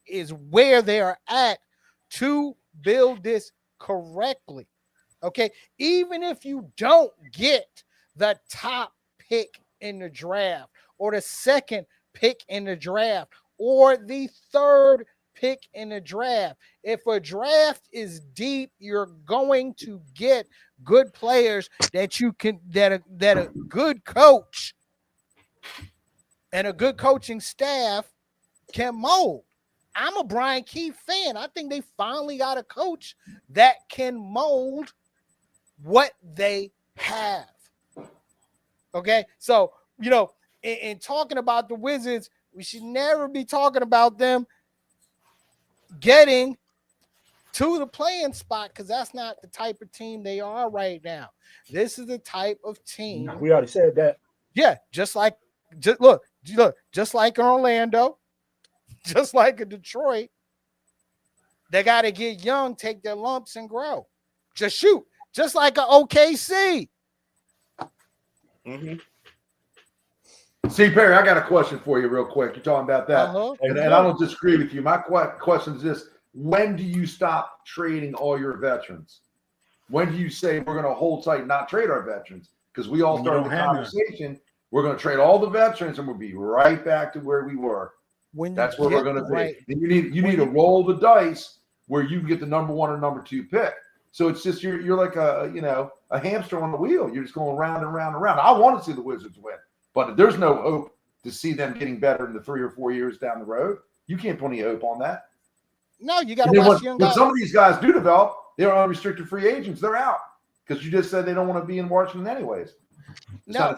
is where they are at to build this correctly. Okay, even if you don't get the top pick in the draft or the second pick in the draft or the third pick in the draft, if a draft is deep, you're going to get good players that you can that a good coach and a good coaching staff can mold. I'm a Brian Keefe fan. I think they finally got a coach that can mold what they have. Okay, so in talking about the Wizards, we should never be talking about them getting to the playing spot, because that's not the type of team they are right now. This is the type of team. No, we already said that. Yeah, just like in Orlando, just like in Detroit, they got to get young, take their lumps, and grow. Just shoot, just like an OKC. Mm-hmm. See, Perry, I got a question for you real quick. You're talking about that. And I don't disagree with you. My question is this. When do you stop trading all your veterans? When do you say we're going to hold tight and not trade our veterans? Because we all started the conversation. We're going to trade all the veterans and we'll be right back to where we were. That's where we're going to be. Right. You need to roll the dice where you can get the number 1 or number 2 pick. So it's just you're like a hamster on the wheel. You're just going round and round and round. I want to see the Wizards win, but there's no hope to see them getting better in the 3 or 4 years down the road. You can't put any hope on that. No, you got to watch young guys. When some of these guys do develop, they're unrestricted free agents. They're out because you just said they don't want to be in Washington anyways. No.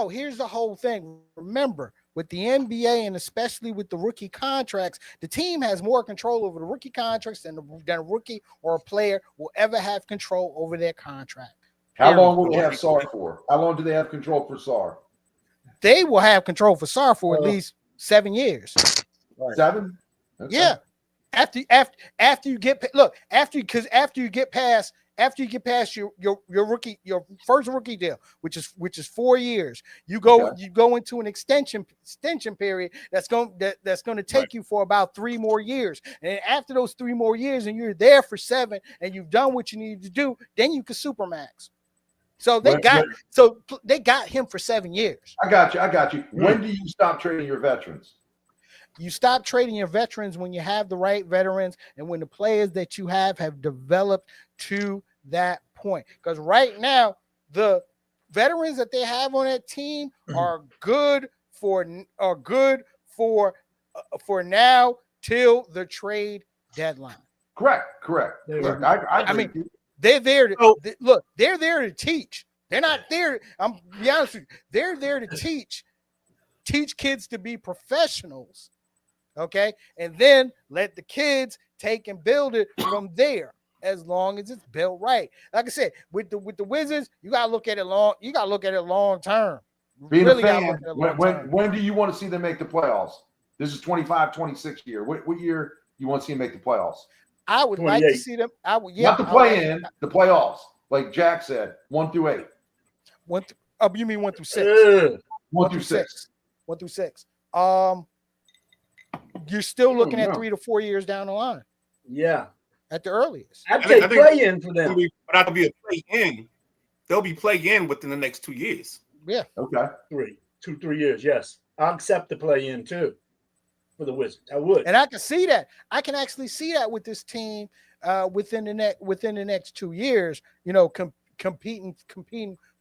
Here's the whole thing. Remember, with the NBA and especially with the rookie contracts, the team has more control over the rookie contracts than a rookie or a player will ever have control over their contract. How long will they have SAR for? How long do they have control for SAR? They will have control for SAR for at least 7 years. 7? Okay. Yeah. After you get past your first rookie deal, which is 4 years, you go into an extension period that's going to take you for about 3 more years, and after those 3 more years, and you're there for 7, and you've done what you need to do, then you can supermax. So they got him for 7 years. I got you. When do you stop trading your veterans? You stop trading your veterans when you have the right veterans and when the players that you have developed to that point. Because right now, the veterans that they have on that team are good for now till the trade deadline. Correct. I mean, they're there to look. They're there to teach. They're not there. I'm be honest with you. They're there to teach kids to be professionals. Okay, and then let the kids take and build it from there, as long as it's built right. Like I said, with the Wizards, you gotta look at it long. You gotta look at it long term. Being a fan, when do you want to see them make the playoffs? This is 25-26 year. What year you want to see them make the playoffs? I would like to see them. Not the play-in, the playoffs. Like Jack said, 1 through 8. You mean 1 through 6? 1 through 6. 1 through 6. You're still looking at 3 to 4 years down the line. Yeah, at the earliest. I think play-in for them. But that'll be a play-in. They'll be play-in within the next 2 years. Yeah. Okay. 3 years. Yes, I'll accept the play-in too for the Wizards. I would, and I can see that. I can actually see that with this team within the next 2 years. Competing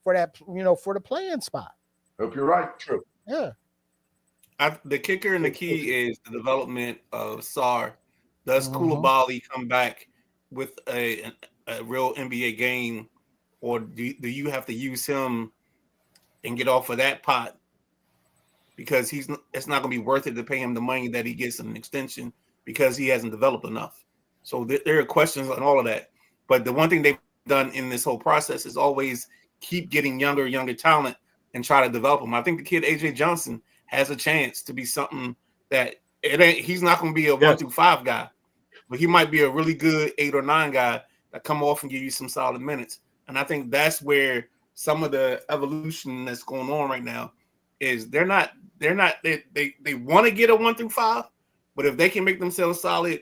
for that. For the play-in spot. Hope you're right. True. Yeah. The kicker and the key is the development of SAR. Does Koulibaly come back with a real NBA game, or do you have to use him and get off of that pot? Because it's not going to be worth it to pay him the money that he gets in an extension because he hasn't developed enough. So there are questions on all of that. But the one thing they've done in this whole process is always keep getting younger talent and try to develop him. I think the kid AJ Johnson has a chance to be something that it ain't. He's not going to be a 1 through 5 guy, but he might be a really good 8 or 9 guy that come off and give you some solid minutes. And I think that's where some of the evolution that's going on right now is they want to get a 1 through 5, but if they can make themselves solid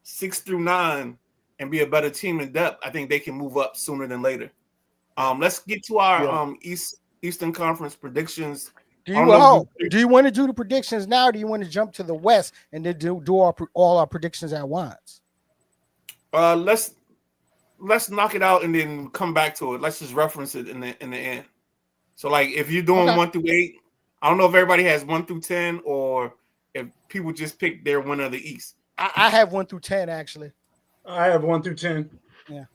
6 through 9 and be a better team in depth, I think they can move up sooner than later. Let's get to our Eastern Conference predictions. Do you want to do the predictions now? Or do you want to jump to the West and then do all our predictions at once? Let's knock it out and then come back to it. Let's just reference it in the end. So, like, if you're doing 1 through 8, I don't know if everybody has 1 through 10 or if people just pick their winner of the East. I have 1 through 10 actually. I have 1 through 10. Yeah,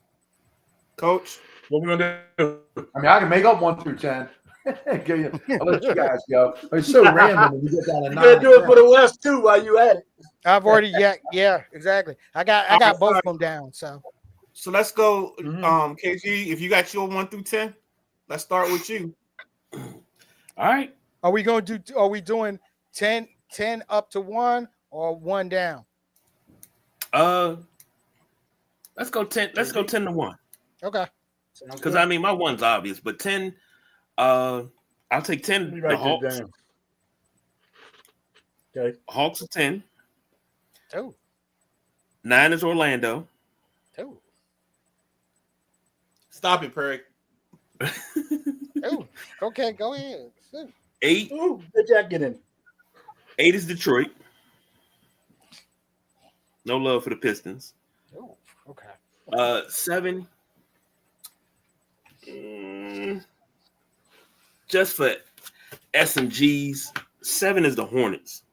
Coach, what we gonna do? I mean, I can make up 1 through 10. I'll let you guys go. It's so random when you get down to 9. You better do it for the West too while you at it. I've already yeah, exactly. I got both of them down. So let's go. KG, if you got your 1 through 10, let's start with you. All right. Are we doing 10 up to 1 or 1 down? Let's go 10. Let's go 10 to 1. Okay. Because I mean, my 1's obvious, but 10. I'll take 10. The Hawks. Okay. Hawks are 10. Oh. 9 is Orlando. Oh. Stop it, Perry. Oh. Okay, go ahead. 8. Ooh, let Jack get in. 8 is Detroit. No love for the Pistons. Oh, okay. 7. Just for S&Gs, 7 is the Hornets.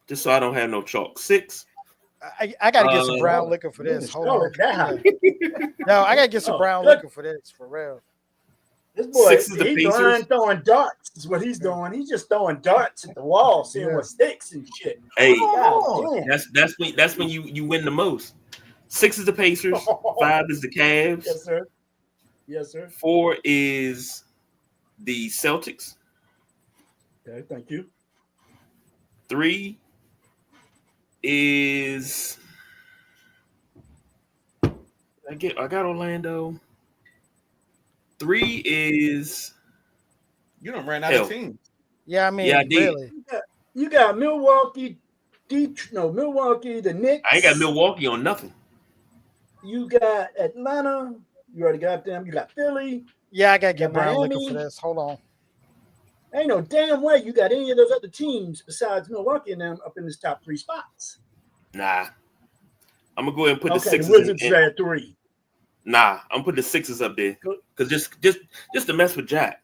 Just so I don't have no chalk. 6. I gotta get some brown liquor for this. Hold on. No, I gotta get some brown liquor for this, for real. This boy, 6 is the he's Pacers. throwing darts. Is what he's doing. He's just throwing darts at the wall, seeing what sticks and shit. Hey, God, that's when you win the most. 6 is the Pacers. 5 is the Cavs. Yes, sir. Yes, sir. 4 is the Celtics. Okay, thank you. 3 is I got Orlando. 3 is You done ran out of teams. Yeah, I mean, Yeah, I did. really. You got Milwaukee, Milwaukee, the Knicks. I ain't got Milwaukee on nothing. You got Atlanta. You already got them. You got Philly. Yeah, I gotta get brown Miami. liquor for this. Hold on. Ain't no damn way you got any of those other teams besides Milwaukee and them up in this top 3 spots. Nah. I'm gonna go ahead and put the Okay, Sixers the Wizards in. are at 3. Nah, I'm putting the Sixers up there. Because just to mess with Jack.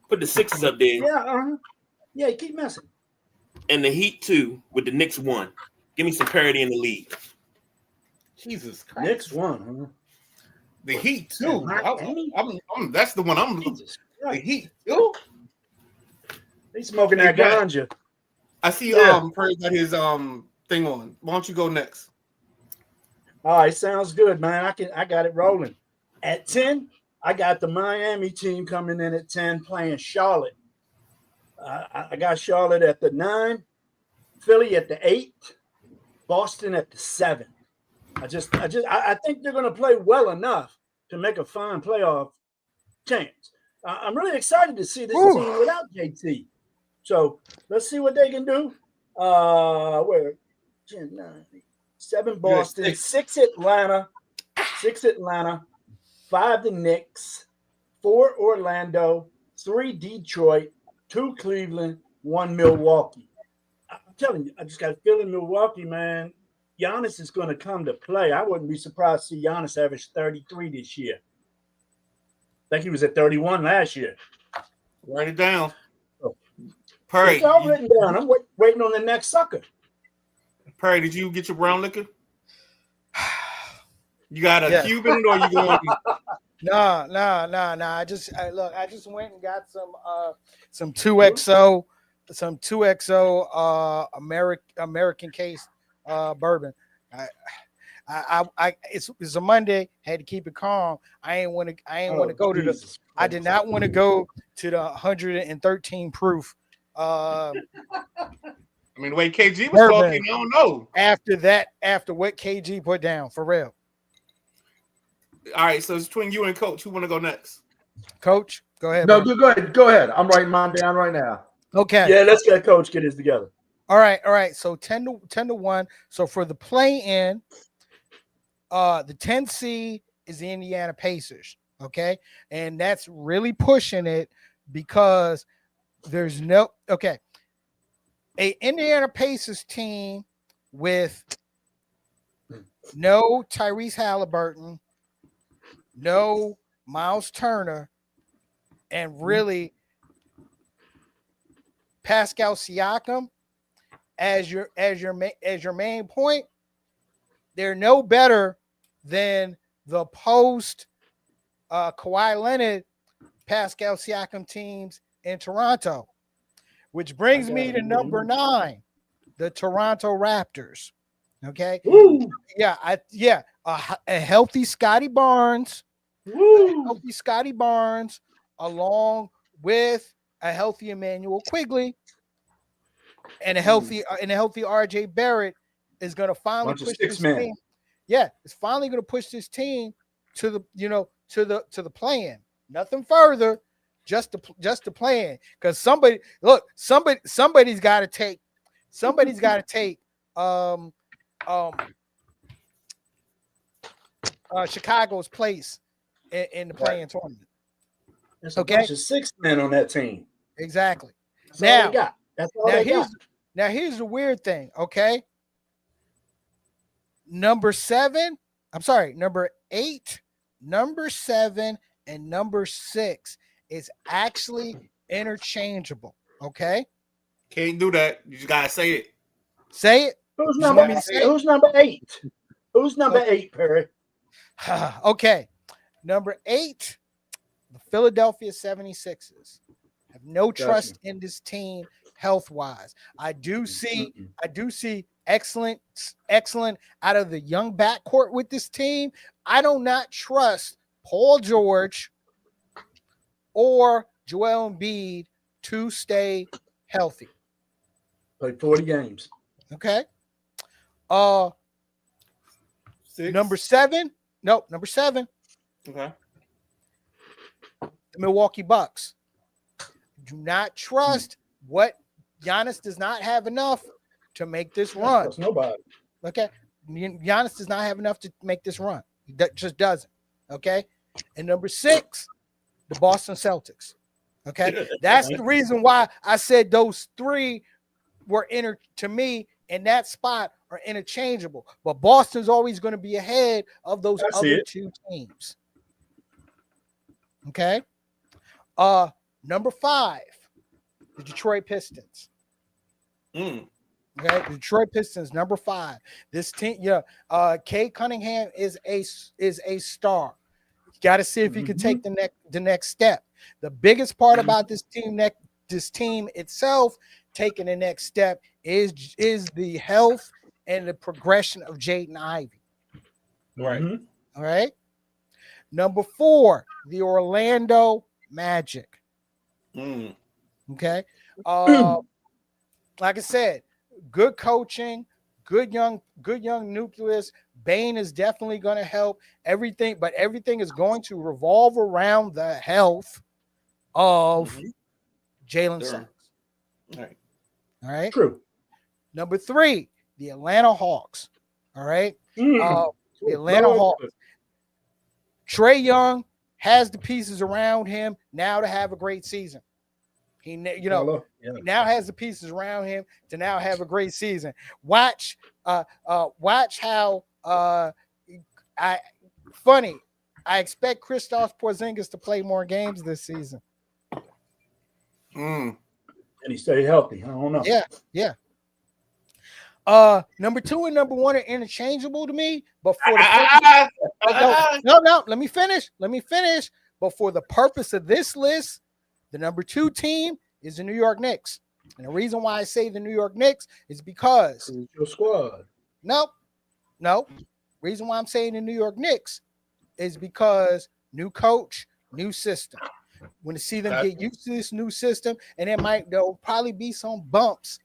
Put the Sixers up there. Yeah, yeah, keep messing. And the Heat 2 with the Knicks 1. Give me some parity in the league. Jesus Christ. Knicks 1, huh? The Heat too. That's the one I'm looking. The Heat too. They smoking that ganja. I see. Perry got his thing on. Why don't you go next? All right, sounds good, man. I got it rolling. At 10, I got the Miami team coming in at 10 playing Charlotte. I got Charlotte at the 9, Philly at the 8, Boston at the 7. I think they're going to play well enough to make a fine playoff chance. I'm really excited to see this team without JT. So let's see what they can do. Where 10, 9, 7 Boston, 6 Atlanta, 5 the Knicks, 4 Orlando, 3 Detroit, 2 Cleveland, 1 Milwaukee. I'm telling you, I just got a feeling Milwaukee, man. Giannis is going to come to play. I wouldn't be surprised to see Giannis average 33 this year. I think he was at 31 last year. Write it down. Oh. Perry, it's all written down. I'm waiting on the next sucker. Perry, did you get your brown liquor? You got a Cuban or you going? No. I just went and got some 2XO, American case bourbon. It's a Monday. Had to keep it calm. I ain't want to go to the. Jesus I did not want to go to the 113 proof. I mean, the way KG was Bourbon. talking, I don't know. After what KG put down, for real. All right, so it's between you and Coach. Who want to go next? Coach, go ahead. No, bro. go ahead. Go ahead. I'm writing mine down right now. Okay. Yeah, let's get Coach get his together. All right. So 10 to 1. So for the play-in, the 10 seed is the Indiana Pacers. Okay, and that's really pushing it because there's no a Indiana Pacers team with no Tyrese Halliburton, no Miles Turner, and really Pascal Siakam as your main point. They're no better than the post Kawhi Leonard, Pascal Siakam teams in Toronto, which brings me to number 9, the Toronto Raptors. Okay, a healthy Scotty Barnes, along with a healthy Emmanuel Quigley, and a healthy RJ Barrett is going to finally push this team. Yeah, it's finally going to push this team to the to the play-in. Nothing further, just the play-in. Because somebody's got to take Chicago's place in the play-in tournament. There's a bunch of 6 men on that team. Exactly. That's all they got. That's all they got. Now here's the weird thing, okay? Number 8, number 7, and number 6 is actually interchangeable, okay? Can't do that. You just gotta say it. Say it. Who's number 8? Who's number 8, Perry? Okay. Number 8, the Philadelphia 76ers have no trust in this team health-wise. I do see excellent out of the young backcourt with this team. I do not trust Paul George or Joel Embiid to stay healthy. Played 40 games. Okay. 6. Number 7. Okay. The Milwaukee Bucks. Do not trust what Giannis does not have enough to make this run. That's nobody. Okay. Giannis does not have enough to make this run. He just doesn't. Okay. And number 6, the Boston Celtics. Okay. That's the reason why I said those 3 were to me in that spot are interchangeable. But Boston's always going to be ahead of those other 2 teams. Okay. Number 5, the Detroit Pistons. Okay, the Detroit Pistons, number 5. This team, Cade Cunningham is a star. You got to see if he can take the next step. The biggest part about this team itself taking the next step is the health and the progression of Jaden Ivey. Right. All right. Number 4, the Orlando Magic. Okay. Like I said, good coaching, good young nucleus. Bane is definitely going to help everything, but everything is going to revolve around the health of Jalen Suggs. All right. True. Number 3, the Atlanta Hawks. All right. The Atlanta Hawks. Trae Young has the pieces around him now to have a great season. He now has the pieces around him to now have a great season. Watch how I expect Kristaps Porzingis to play more games this season. And he stayed healthy. I don't know. Yeah. Number 2 and number 1 are interchangeable to me, but for let me finish. But for the purpose of this list, the number 2 team is the New York Knicks. And the reason why I say the New York Knicks is because your squad. No. Reason why I'm saying the New York Knicks is because new coach, new system. When to see them get used to this new system, and there'll probably be some bumps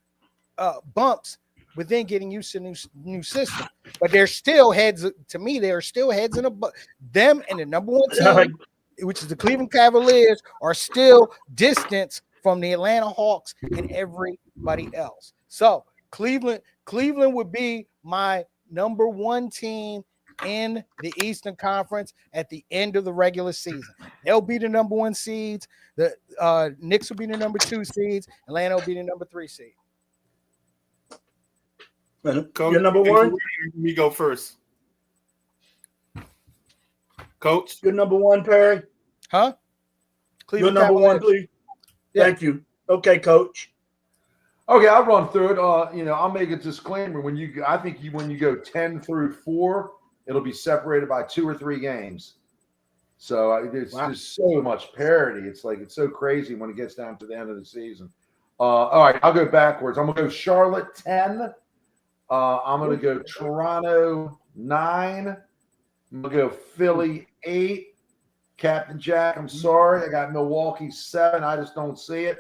within getting used to new system. But they're still heads. To me, they are still heads in them and the number one team, which is the Cleveland Cavaliers, are still distance from the Atlanta Hawks and everybody else. So Cleveland would be my number one team in the Eastern Conference at the end of the regular season. They'll be the number one seeds. The Knicks will be the number 2 seeds. Atlanta will be the number 3 seed. Coach, you're number one. We go first. Coach, you're number one, Perry. Huh? Cleveland you're number Cavaliers. 1, please. Yeah. Thank you. Okay, Coach. Okay, I'll run through it. I'll make a disclaimer. When you go 10 through 4, it'll be separated by 2 or 3 games. So there's so much parity. It's so crazy when it gets down to the end of the season. All right, I'll go backwards. I'm gonna go Charlotte 10. I'm gonna go Toronto 9. I'm gonna go Philly 8. Captain Jack, I'm sorry. I got Milwaukee 7. I just don't see it.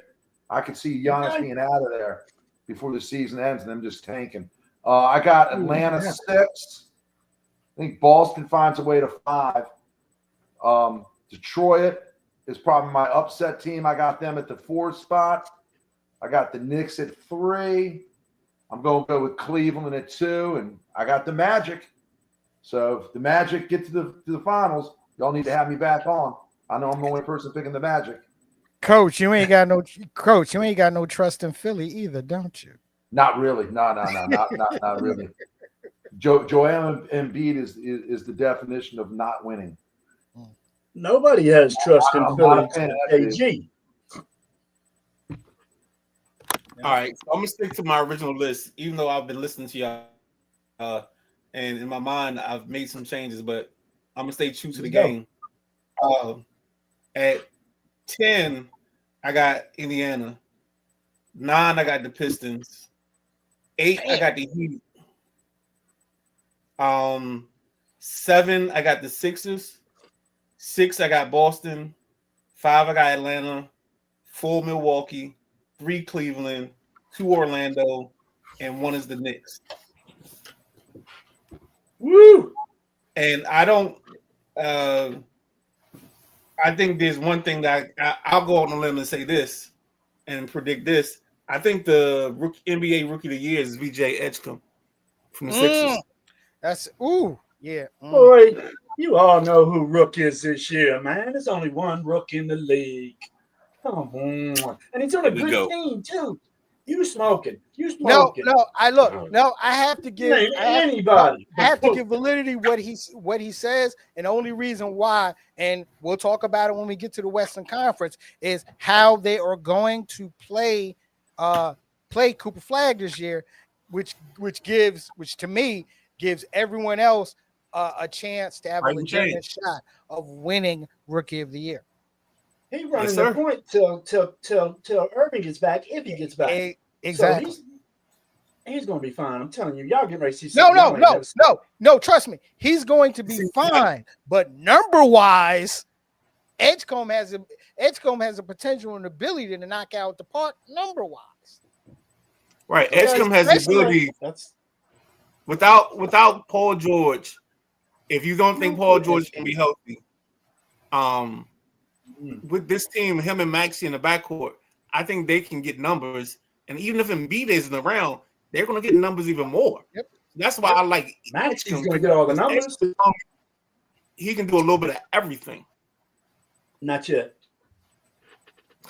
I could see Giannis being out of there before the season ends and them just tanking. I got Atlanta 6. I think Boston finds a way to 5. Detroit is probably my upset team. I got them at the 4th spot. I got the Knicks at 3. I'm going to go with Cleveland at 2, and I got the Magic. So if the Magic get to the finals, y'all need to have me back on. I know I'm the only person picking the Magic. Coach, you ain't got no trust in Philly either, don't you? Not really. No, not really. Joel Embiid is the definition of not winning. Nobody has trust in Philly. AG. All right, so I'm gonna stick to my original list, even though I've been listening to y'all, and in my mind I've made some changes, but I'm gonna stay true to the game. At 10, I got Indiana. 9, I got the Pistons. 8, I got the Heat. 7, I got the Sixers. 6, I got Boston. 5, I got Atlanta. 4, Milwaukee. 3, Cleveland. 2, Orlando. And 1 is the Knicks. Woo! And I don't. I think there's one thing that I'll go on a limb and say this and predict this. I think the NBA Rookie of the Year is VJ Edgecombe from the Sixers. Yeah. Boy, you all know who Rook is this year, man. There's only one Rook in the league. Come on. And he's on a good team, too. You smoking. No, I have to give anybody. I have to give validity what he says, and the only reason why, and we'll talk about it when we get to the Western Conference, is how they are going to play Cooper Flag this year, which to me gives everyone else a chance to have a legitimate shot of winning Rookie of the Year. He's running the point till Irving gets back, if he gets back. Exactly. So he's going to be fine. I'm telling you, y'all get ready to see something. No. Trust me, he's going to be fine. But number-wise, Edgecombe has a potential and ability to knock out the park number-wise. Right, Edgecombe has the ability. Without Paul George, if you don't think Paul George can be healthy, with this team, him and Maxey in the backcourt, I think they can get numbers. And even if Embiid isn't around, they're going to get numbers even more. Yep. That's why I like Maxey's going to get all the numbers. He can do a little bit of everything. Not yet.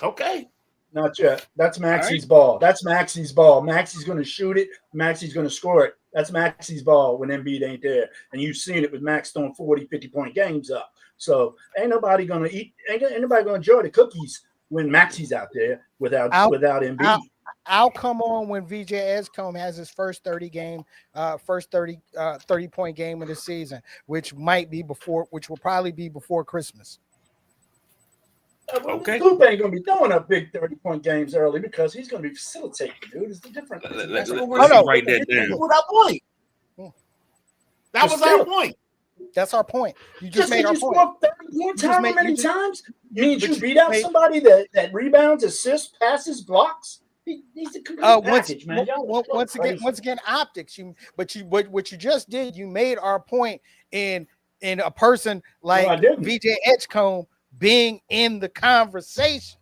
Okay. Not yet. That's Maxey's ball. That's Maxey's ball. Maxey's going to shoot it. Maxey's going to score it. That's Maxey's ball when Embiid ain't there. And you've seen it with Max throwing 40, 50-point games up. So ain't nobody going to enjoy the cookies when Maxey's out there without Embiid. I'll come on when VJ Edgecombe has his first 30-point game of the season, which will probably be before Christmas. Okay. Coop ain't going to be throwing up big 30-point games early because he's going to be facilitating, dude. It's the difference. Let's write that down. That point. That was our point. That's our point. You just made our point. Scored 30 points however many times means you beat out somebody that rebounds, assists, passes, blocks. He's a complete package, man. Once again, optics. What you just did, you made our point in a person like VJ Edgecombe being in the conversation.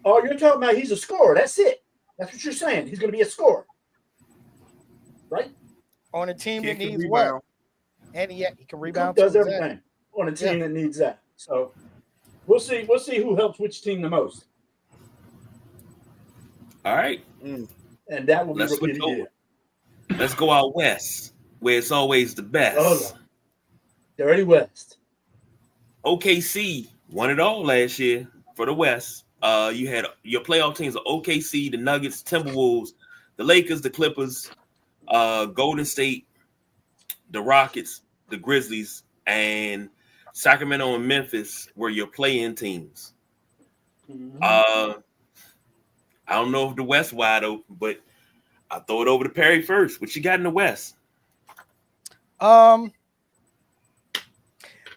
Oh, you're talking about he's a scorer. That's it. That's what you're saying. He's going to be a scorer, right? On a team that needs what? And he can rebound. Does everything on a team that needs that. So we'll see. We'll see who helps which team the most. All right. And that will be repeated again. Let's go out west, where it's always the best. Oh, Dirty West. OKC won it all last year for the West. You had your playoff teams of OKC, the Nuggets, Timberwolves, the Lakers, the Clippers, Golden State, the Rockets, the Grizzlies, and Sacramento and Memphis were your play-in teams. I don't know if the West wide open, but I'll throw it over to Perry first. What you got in the West?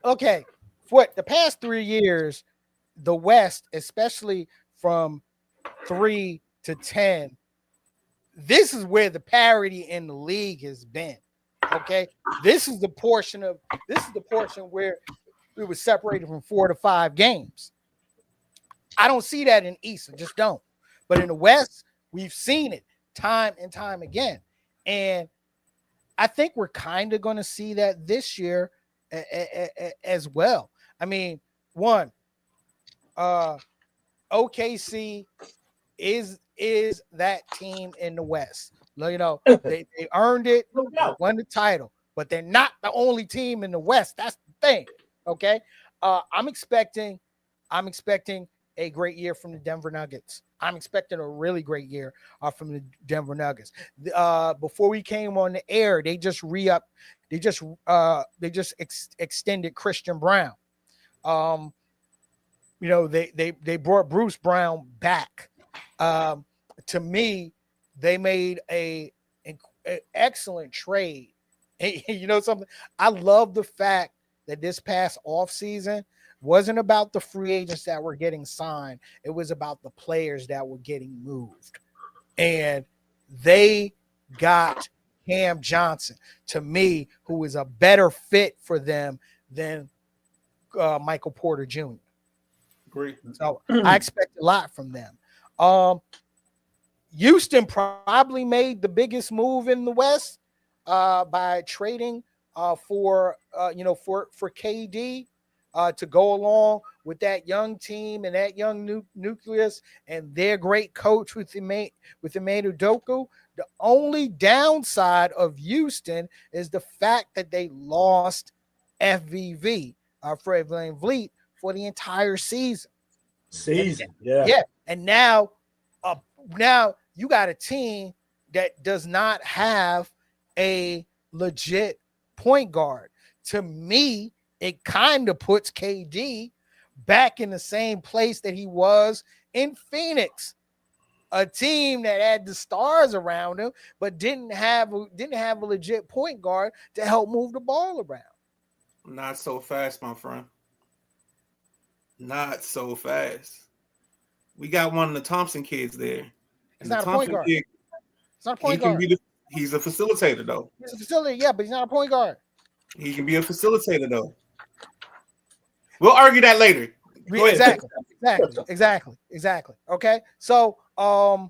Okay. For the past 3 years, the West, especially from 3 to 10, this is where the parity in the league has been. Okay. This is the portion where we were separated from 4 to 5 games. I don't see that in East. I just don't. But in the West, we've seen it time and time again. And I think we're kind of going to see that this year as well. I mean, OKC is that team in the West. You know, they earned it, won the title, but they're not the only team in the West. That's the thing. Okay. I'm expecting a great year from the Denver Nuggets. I'm expecting a really great year from the Denver Nuggets. Before we came on the air, they just extended Christian Brown. They brought Bruce Brown back. To me, they made an excellent trade. And you know something? I love the fact that this past offseason wasn't about the free agents that were getting signed. It was about the players that were getting moved. And they got Cam Johnson, to me, who is a better fit for them than Michael Porter Jr. Great. So I expect a lot from them. Houston probably made the biggest move in the West by trading for KD. To go along with that young team and that young nucleus and their great coach with Ime Udoka. The only downside of Houston is the fact that they lost FVV, Fred VanVleet, for the entire season. Yeah. And now you got a team that does not have a legit point guard. To me, it kind of puts KD back in the same place that he was in Phoenix, a team that had the stars around him, but didn't have a legit point guard to help move the ball around. Not so fast, my friend. Not so fast. We got one of the Thompson kids there. He's not a point guard. He's not a point guard. He's a facilitator, though. He's a facilitator, yeah, but he's not a point guard. He can be a facilitator, though. We'll argue that later. Go ahead. Exactly. Okay. So, I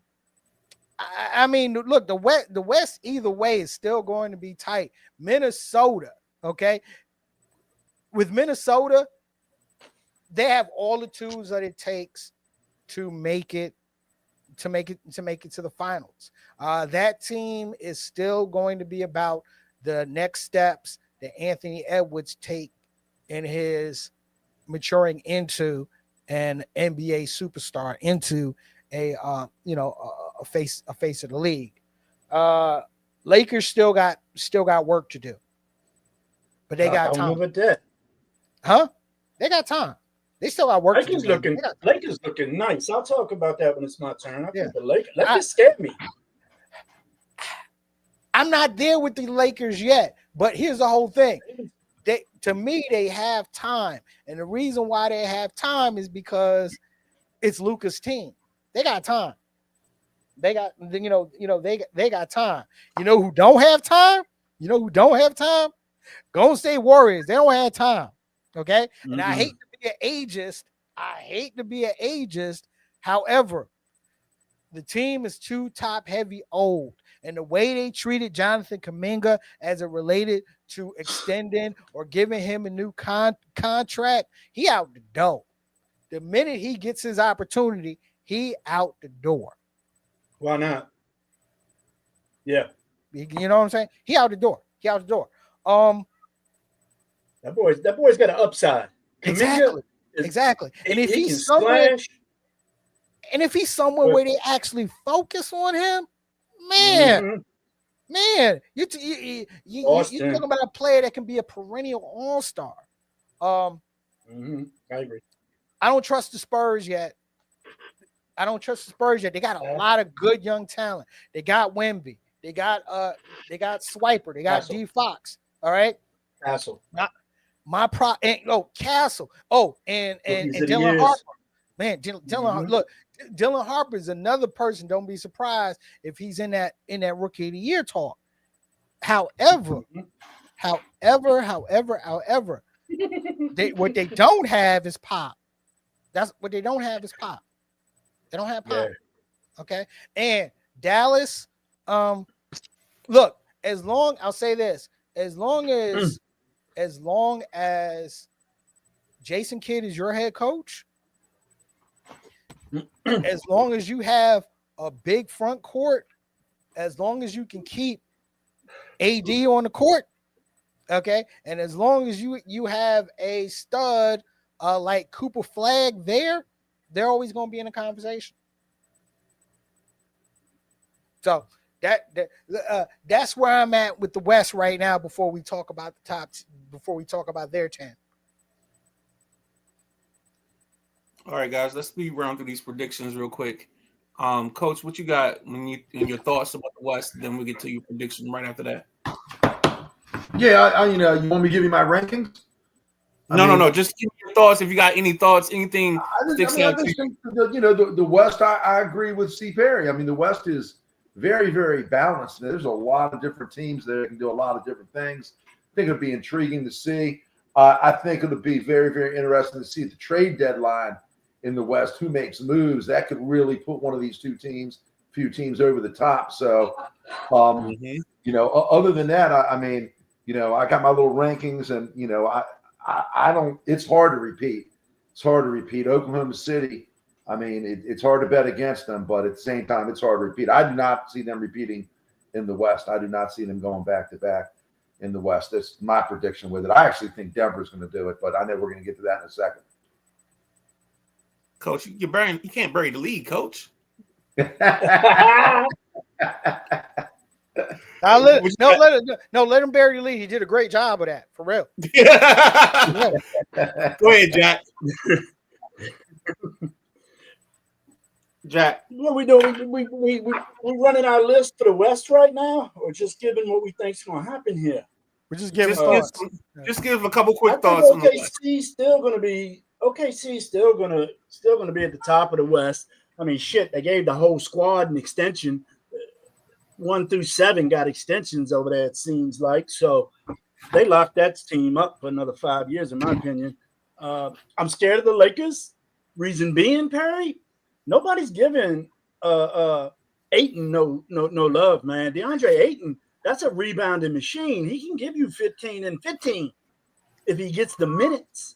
mean, look, the West either way is still going to be tight. Minnesota, okay. With Minnesota, they have all the tools that it takes to make it to the finals. That team is still going to be about the next steps that Anthony Edwards take in his maturing into an NBA superstar, into a face of the league. Lakers still got work to do, but they got time. Huh? They got time. They still got work to do. Lakers looking nice. I'll talk about that when it's my turn. I think the Lakers scare me. I'm not there with the Lakers yet, but here's the whole thing. To me, they have time, and the reason why they have time is because it's Luka's team. They got time. They got they got time. You know who don't have time? Golden State Warriors. They don't have time. Okay, and I hate to be an ageist. However, the team is too top heavy old. And the way they treated Jonathan Kuminga as it related to extending or giving him a new contract, he out the door. The minute he gets his opportunity, he out the door. Why not? Yeah. You know what I'm saying? He out the door. That boy's got an upside. Exactly. And if he's somewhere where they actually focus on him, man, you're talking about a player that can be a perennial all-star. I agree. I don't trust the Spurs yet. They got a lot of good young talent. They got Wemby. They got Swiper. They got Castle. D Fox. All right. Castle. Castle. And Dylan Harper. Man, Dylan. Look, Dylan Harper is another person. Don't be surprised if he's in that Rookie of the Year talk. However, what they don't have is pop. That's what they don't have is pop. They don't have pop. Yeah. Okay, and Dallas. Look, as long as Jason Kidd is your head coach, as long as you have a big front court, as long as you can keep AD on the court, okay, and as long as you have a stud like Cooper Flag there, they're always going to be in a conversation. So that's where I'm at with the West right now. Before we talk about their 10. All right, guys, let's speed round through these predictions real quick. Coach, what you got in your thoughts about the West? Then we'll get to your prediction right after that. Yeah, you want me to give you my rankings? No. Just give me your thoughts. If you got any thoughts, anything sticks out to you. Think the West. I agree with C. Perry. I mean, the West is very, very balanced. There's a lot of different teams that can do a lot of different things. I think it'll be intriguing to see. I think it'll be very, very interesting to see the trade deadline in the West. Who makes moves that could really put one of these few teams over the top. So, other than that, I got my little rankings, and I don't. It's hard to repeat. Oklahoma City. I mean, it's hard to bet against them, but at the same time, it's hard to repeat. I do not see them repeating in the West. I do not see them going back to back in the West. That's my prediction with it. I actually think Denver's going to do it, but I know we're going to get to that in a second. Coach, you can't bury the lead, Coach. Let him bury the lead. He did a great job of that, for real. Go ahead, Jack. Jack, what are we doing? We running our list for the West right now, or just giving what we think is going to happen here? We're just giving just give a couple quick thoughts. OKC still going to be still going to be at the top of the West. I mean, shit, they gave the whole squad an extension. 1 through 7 got extensions over there, it seems like. So they locked that team up for another 5 years, in my opinion. I'm scared of the Lakers. Reason being, Perry, nobody's giving Ayton no love, man. DeAndre Ayton, that's a rebounding machine. He can give you 15 and 15 if he gets the minutes.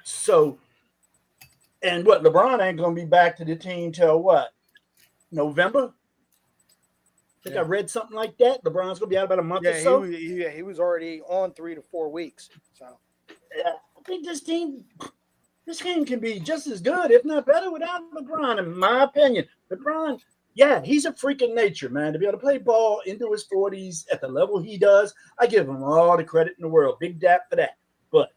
So, and what, LeBron ain't going to be back to the team till what? November? I think I read something like that. LeBron's going to be out about a month or so. He was already on 3 to 4 weeks. So, I think this game can be just as good, if not better, without LeBron, in my opinion. LeBron, he's a freak of nature, man. To be able to play ball into his 40s at the level he does, I give him all the credit in the world. Big dap for that. But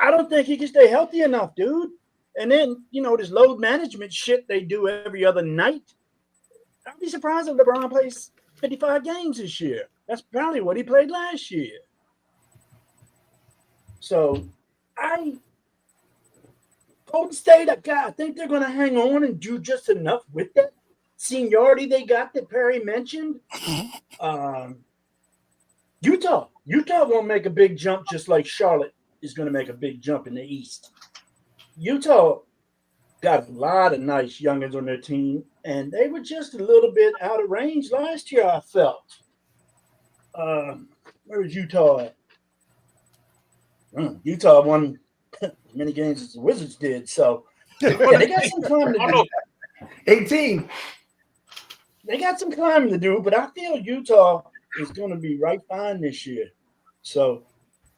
I don't think he can stay healthy enough, dude. And then, this load management shit they do every other night. I'd be surprised if LeBron plays 55 games this year. That's probably what he played last year. So Golden State, I think they're going to hang on and do just enough with that seniority they got that Perry mentioned. Utah won't make a big jump just like Charlotte is going to make a big jump in the East. Utah got a lot of nice youngins on their team, and they were just a little bit out of range last year, I felt. Where was Utah at? Utah won as many games as the Wizards did, so yeah, they got some climbing to do. 18. They got some climbing to do, but I feel Utah is going to be right fine this year. So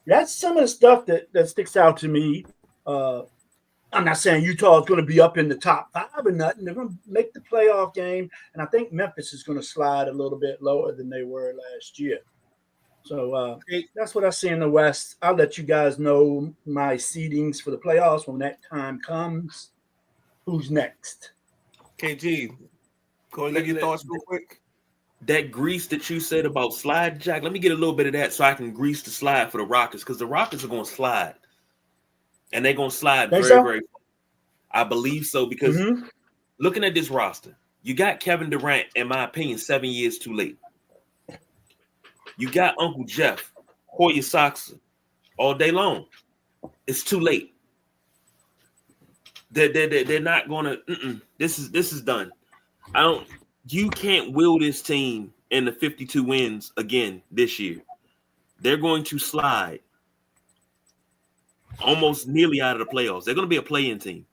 that's some of the stuff that sticks out to me. I'm not saying Utah is going to be up in the top 5 or nothing. They're going to make the playoff game, and I think Memphis is going to slide a little bit lower than they were last year. So that's what I see in the West. I'll let you guys know my seedings for the playoffs when that time comes. Who's next? KG, go and get your thoughts real quick. That grease that you said about slide, Jack, let me get a little bit of that so I can grease the slide for the Rockets, because the Rockets are going to slide. And they're going to slide very far. I believe so, because looking at this roster, you got Kevin Durant, in my opinion, 7 years too late. You got Uncle Jeff, Hoya socks all day long. It's too late. They're not going to. This is done. You can't will this team in the 52 wins again this year. They're going to slide almost nearly out of the playoffs. They're going to be a play-in team.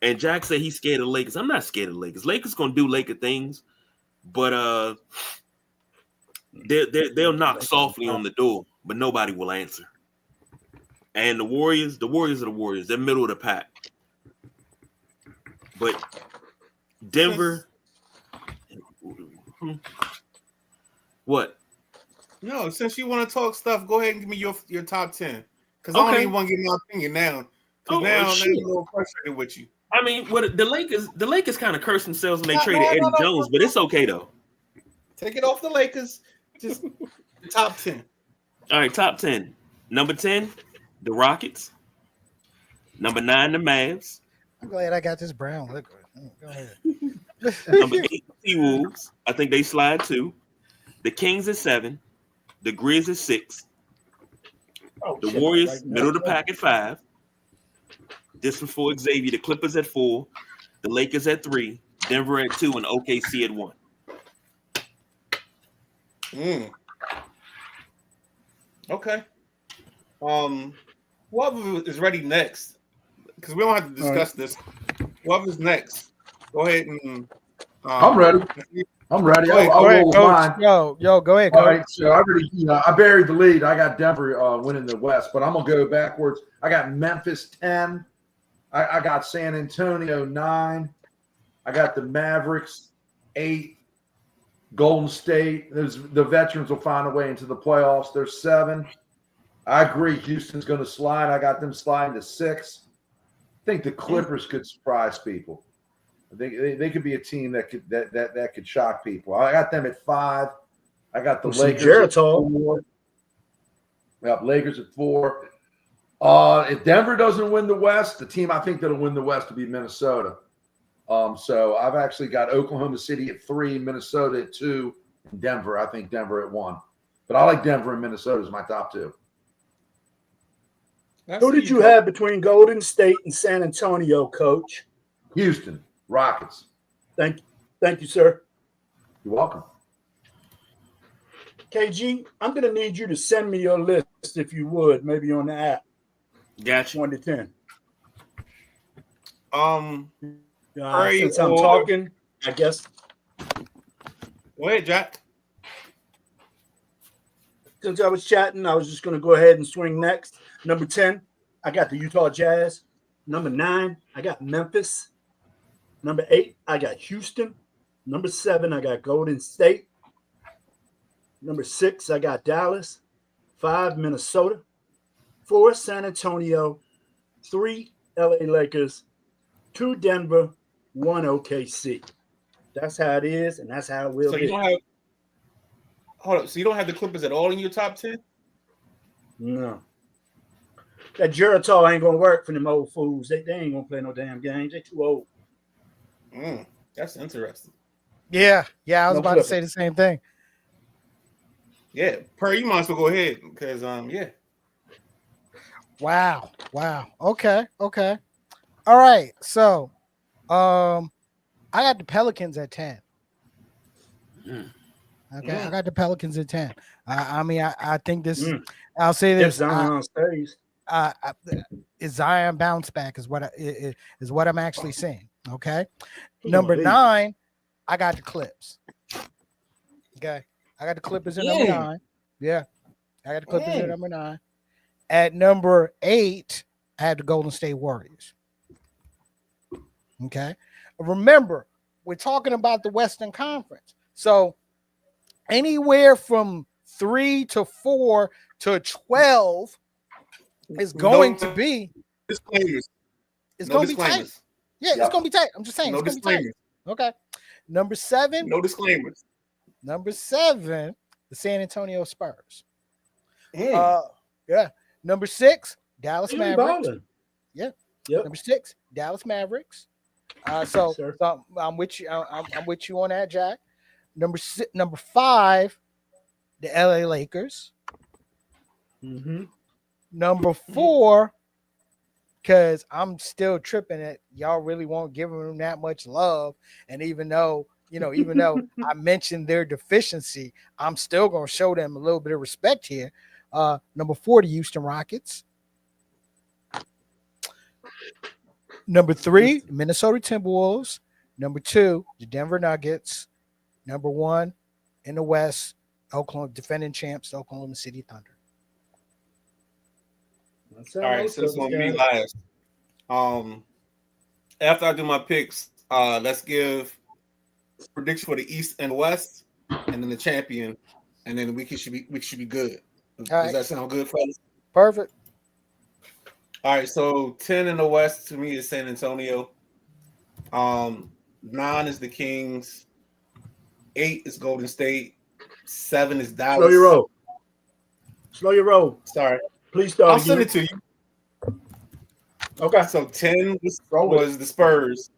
And Jack said he's scared of the Lakers. I'm not scared of the Lakers. Lakers going to do Laker things, but they'll knock softly on the door, but nobody will answer. And the Warriors are the Warriors. They're middle of the pack. But Denver, what? No, since you want to talk stuff, go ahead and give me your top 10. Because I don't even want to get my opinion now. Because now I'm a little frustrated with you. I mean, the Lakers kind of cursed themselves when they traded Eddie Jones, but it's okay though. Take it off the Lakers. Just the top 10. All right, top 10. Number 10, the Rockets. Number 9, the Mavs. I'm glad I got this brown liquid. Go ahead. Number 8, the T-Wolves. I think they slide too. The Kings at 7. The Grizz at 6. The Warriors, middle of the pack at 5. This before Xavier. The Clippers at 4. The Lakers at 3. Denver at 2. And OKC at 1. Okay. Whoever is ready next, because we don't have to discuss this. Whoever's next, go ahead and. I'm ready. I'll roll mine. Yo, go ahead. Coach. All right, so I buried the lead. I got Denver winning the West, but I'm gonna go backwards. I got Memphis 10. I got San Antonio 9. I got the Mavericks 8. Golden State, the veterans will find a way into the playoffs. They're 7. I agree. Houston's going to slide. I got them sliding to 6. I think the Clippers could surprise people. I think they could be a team that could shock people. I got them at 5. I got the Lakers at 4. Yep, Lakers at 4. If Denver doesn't win the West, the team I think that'll win the West will be Minnesota. So I've actually got Oklahoma City at 3, Minnesota at 2, and Denver. I think Denver at 1. But I like Denver and Minnesota as my top 2. Who did you have between Golden State and San Antonio, Coach? Houston Rockets. Thank you, sir. You're welcome. KG, I'm going to need you to send me your list if you would, maybe on the app. Gotcha. 1 to 10. Since I'm talking, I guess. Go ahead, Jack. Since I was chatting, I was just going to go ahead and swing next. Number 10, I got the Utah Jazz. Number 9, I got Memphis. Number 8, I got Houston. Number 7, I got Golden State. Number 6, I got Dallas. 5, Minnesota. 4, San Antonio. 3, LA Lakers. 2, Denver. 1, OKC. That's how it is, and that's how it will be. Hold up. So you don't have the Clippers at all in your top 10? No. That Geritol ain't gonna work for them old fools. They ain't gonna play no damn games. They too old. That's interesting. Yeah. I was No about Clippers. to say the same thing. Yeah, you might as well go ahead because yeah. Wow. Okay. All right. So, I got the Pelicans at 10. Okay, I got the Pelicans at 10. I mean, I think this. I'll say If this. Zion stays. Is Zion bounce back is what I'm actually saying. Okay, He number gonna leave. 9, I got the Clips. Okay, I got the Clippers at number 9. Yeah, I got the Clippers at number 9. At number 8, I had the Golden State Warriors. Okay, remember we're talking about the Western Conference, so anywhere from 3 to 4 to 12 is going to be disclaimers. It's going to be tight. Yeah, it's going to be tight. I'm just saying, it's going to be tight. Okay. Number 7. No disclaimers. Number 7, the San Antonio Spurs. Yeah. Number 6, Dallas Mavericks. Yeah. Yep. Number 6, Dallas Mavericks. So I'm with you. I'm with you on that, Jack. Number 5, the LA Lakers. Number 4, because I'm still tripping it. Y'all really won't give them that much love. And even though I mentioned their deficiency, I'm still going to show them a little bit of respect here. Number 4, the Houston Rockets. Number 3, the Minnesota Timberwolves. Number 2, the Denver Nuggets. Number 1 in the West, Oklahoma defending champs, Oklahoma City Thunder. All right, so this is gonna be last. After I do my picks, let's give prediction for the East and West, and then the champion, and then we should be good. Does that sound good, fellas? Perfect. All right, so 10 in the West to me is San Antonio. 9 is the Kings. 8 is Golden State. 7 is Dallas. Slow your roll. Sorry. Please start. I'll send it to you. Okay. So 10 was the Spurs.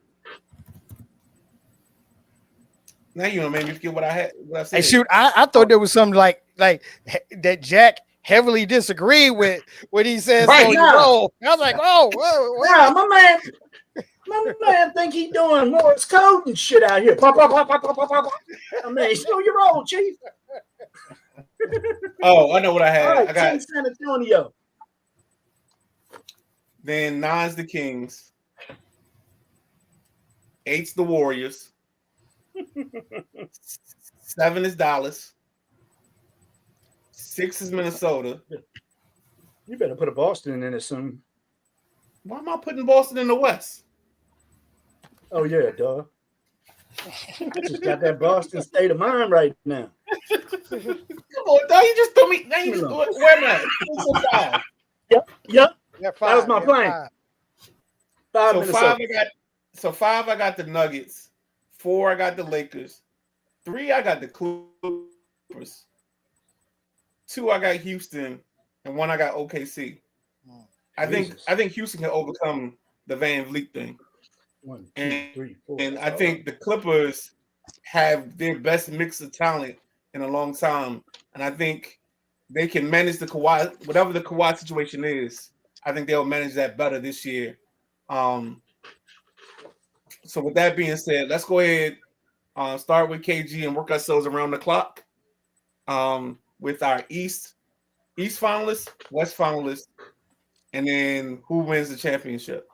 Now you know, maybe forget what I said. Hey, shoot, I thought there was something like that Jack heavily disagreed with what he says. Right. So you roll. I was like, whoa. Nah, my man think he doing Morse code and shit out here. Pop. I mean, slow your roll, Chief. Oh, I know what I had. Right, I got San Antonio. Then 9's the Kings. 8's the Warriors. 7 is Dallas. 6 is Minnesota. You better put a Boston in it soon. Why am I putting Boston in the West? Oh yeah, duh. I just got that Boston state of mind right now. Come on, dog. You just threw me. Now you just threw it. Where am I? Yep. Yeah, that was my plan. 5 I got the Nuggets. 4 I got the Lakers. 3 I got the Clippers. 2 I got Houston, and 1 I got OKC. I think Houston can overcome the Van Vliet thing. 1, 2, 3, 4. And I think the Clippers have their best mix of talent in a long time, and I think they can manage the Kawhi, whatever the Kawhi situation is. I think they'll manage that better this year. So with that being said, let's go ahead, start with KG and work ourselves around the clock with our East finalists, West finalists, and then who wins the championship.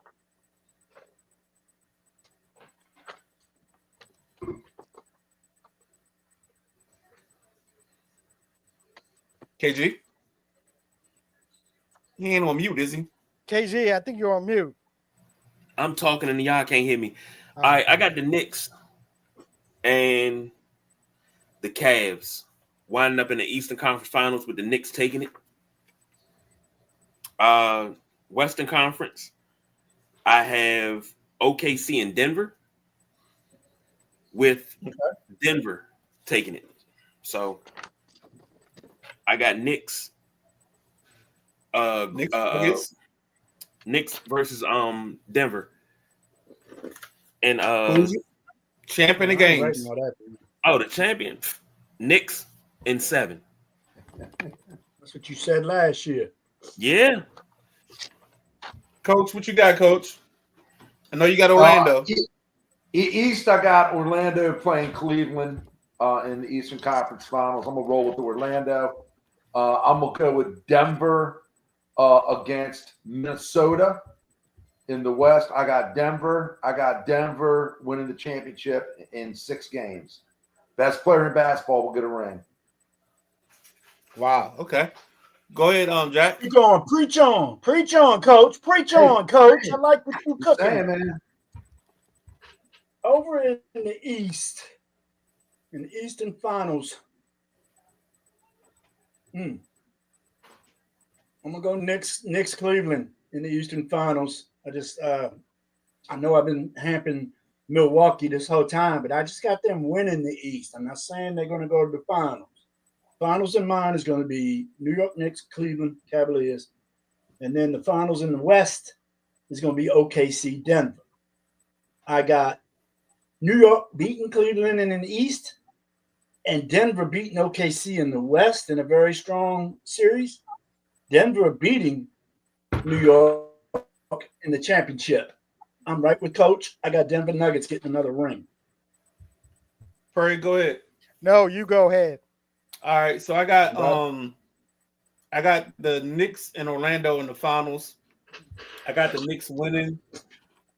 KG? He ain't on mute, is he? KG, I think you're on mute. I'm talking and y'all can't hear me. All right, I got the Knicks and the Cavs winding up in the Eastern Conference Finals with the Knicks taking it. Western Conference, I have OKC and Denver with Denver taking it. So I got Knicks. Knicks versus Denver. And Who's champion of games? The champion. Knicks in 7. That's what you said last year. Yeah. Coach, what you got, Coach? I know you got Orlando. East, I got Orlando playing Cleveland in the Eastern Conference Finals. I'm going to roll with Orlando. I'm going to go with Denver against Minnesota in the West. I got Denver. Winning the championship in 6 games. Best player in basketball will get a ring. Wow. Okay. Go ahead, Jack. Keep going. Preach on, Coach. Preach on, Coach. I like what you cooking, man. Over in the East, in the Eastern Finals. I'm gonna go Knicks Cleveland in the Eastern Finals. I know I've been hampering Milwaukee this whole time, but I just got them winning the East. I'm not saying they're gonna go to the finals. Finals in mine is going to be New York Knicks, Cleveland Cavaliers. And then the finals in the West is going to be OKC, Denver. I got New York beating Cleveland in the East and Denver beating OKC in the West in a very strong series. Denver beating New York in the championship. I'm right with Coach. I got Denver Nuggets getting another ring. Perry, go ahead. No, you go ahead. All right, so I got the Knicks and Orlando in the finals. I got the Knicks winning.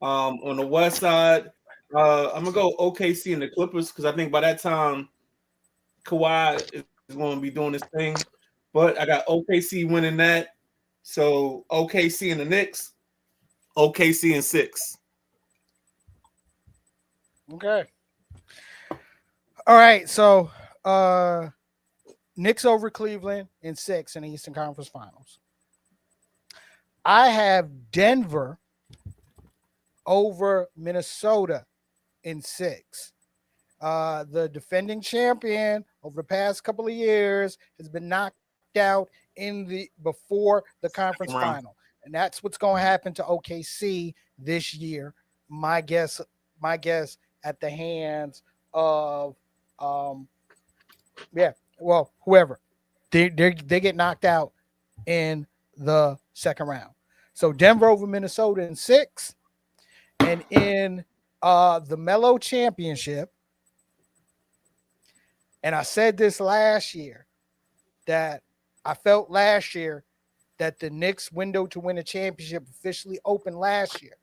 On the West side, I'm gonna go OKC and the Clippers because I think by that time Kawhi is going to be doing his thing. But I got OKC winning that. So OKC and the Knicks, OKC in 6. Okay. All right, so Knicks over Cleveland in 6 in the Eastern Conference Finals. I have Denver over Minnesota in 6. The defending champion over the past couple of years has been knocked out before the conference final. And that's what's going to happen to OKC this year. My guess at the hands of whoever. They get knocked out in the second round. So Denver over Minnesota in 6. And in the Melo Championship, and I said this last year, that I felt last year that the Knicks' window to win a championship officially opened last year.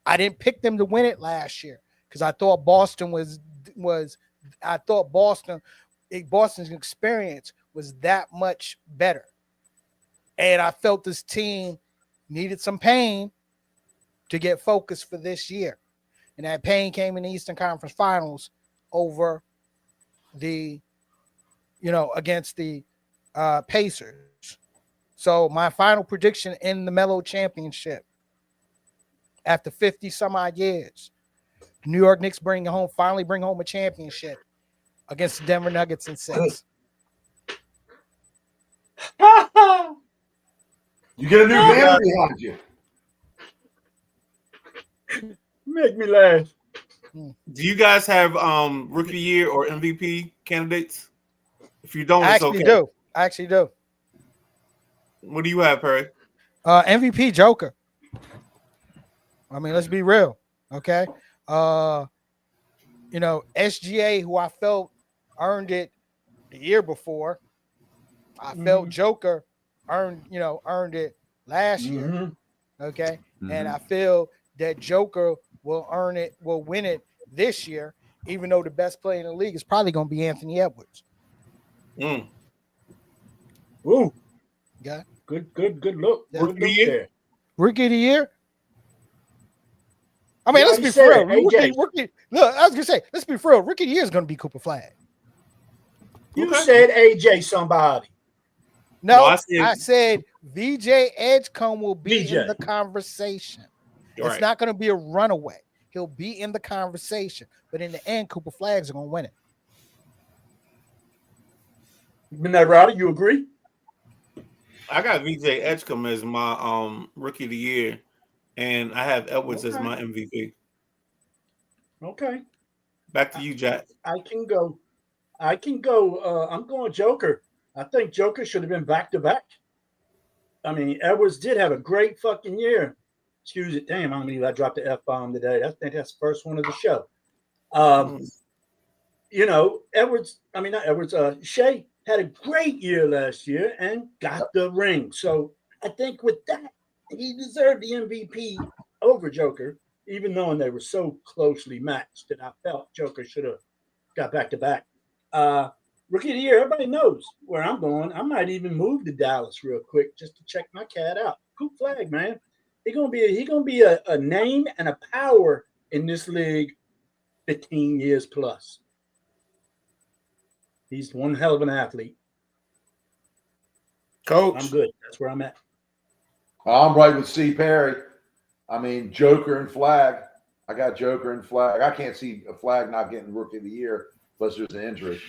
I didn't pick them to win it last year because I thought Boston's experience was that much better. And I felt this team needed some pain to get focused for this year. And that pain came in the Eastern Conference Finals over against the Pacers. So my final prediction in the Melo Championship, after 50 some odd years, the New York Knicks finally bring home a championship against the Denver Nuggets in 6. You get a new man behind you. Make me laugh. Do you guys have rookie year or MVP candidates? If you don't, it's okay. I actually do. What do you have, Perry? MVP Joker. I mean, let's be real. Okay. SGA, who I felt earned it the year before. I felt Joker earned it last year. Okay. And I feel that Joker will win it this year, even though the best player in the league is probably going to be Anthony Edwards. Ooh. Yeah. Good look. Yeah. Good look there. Rookie of the year. I mean, let's be said real. it, Rookie. Look, I was gonna say, let's be real. Rookie of the year is gonna be Cooper Flag. You said AJ somebody. No, I said VJ Edgecombe will be in the conversation. Right. It's not gonna be a runaway. He'll be in the conversation, but in the end, Cooper Flags are gonna win it. Midnight Rider, you agree? I got VJ Edgecombe as my rookie of the year, and I have Edwards as my MVP. Okay. Back to you, Jack. I can go. I'm going Joker. I think Joker should have been back to back. I mean, Edwards did have a great fucking year. Excuse it. Damn, I believe I dropped the F-bomb today. I think that's the first one of the show. Shea had a great year last year and got the ring. So I think with that, he deserved the MVP over Joker, even though they were so closely matched that I felt Joker should have got back to back. Rookie of the year, everybody knows where I'm going. I might even move to Dallas real quick just to check my cat out. Coop Flag, man. He's gonna be a name and a power in this league 15 years plus. He's one hell of an athlete. Coach. I'm good. That's where I'm at. I'm right with C. Perry. I mean, Joker and Flag. I got Joker and Flag. I can't see a Flag not getting Rookie of the Year unless there's an injury.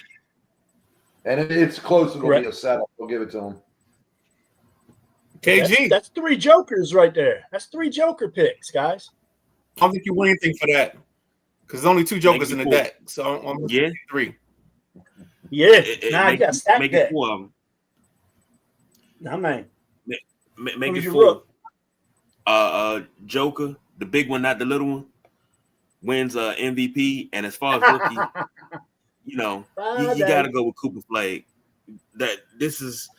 And it's close to be a setup. We'll give it to him. KG. That's 3 Jokers right there. That's 3 Joker picks, guys. I don't think you win anything for that because there's only 2 Jokers in the deck. So I'm 3. Yeah. Nah, you got to stack make that. it 4 of them. Nah, man. Make it 4. Joker, the big one, not the little one, wins MVP. And as far as rookie, you got to go with Cooper Flag. That this is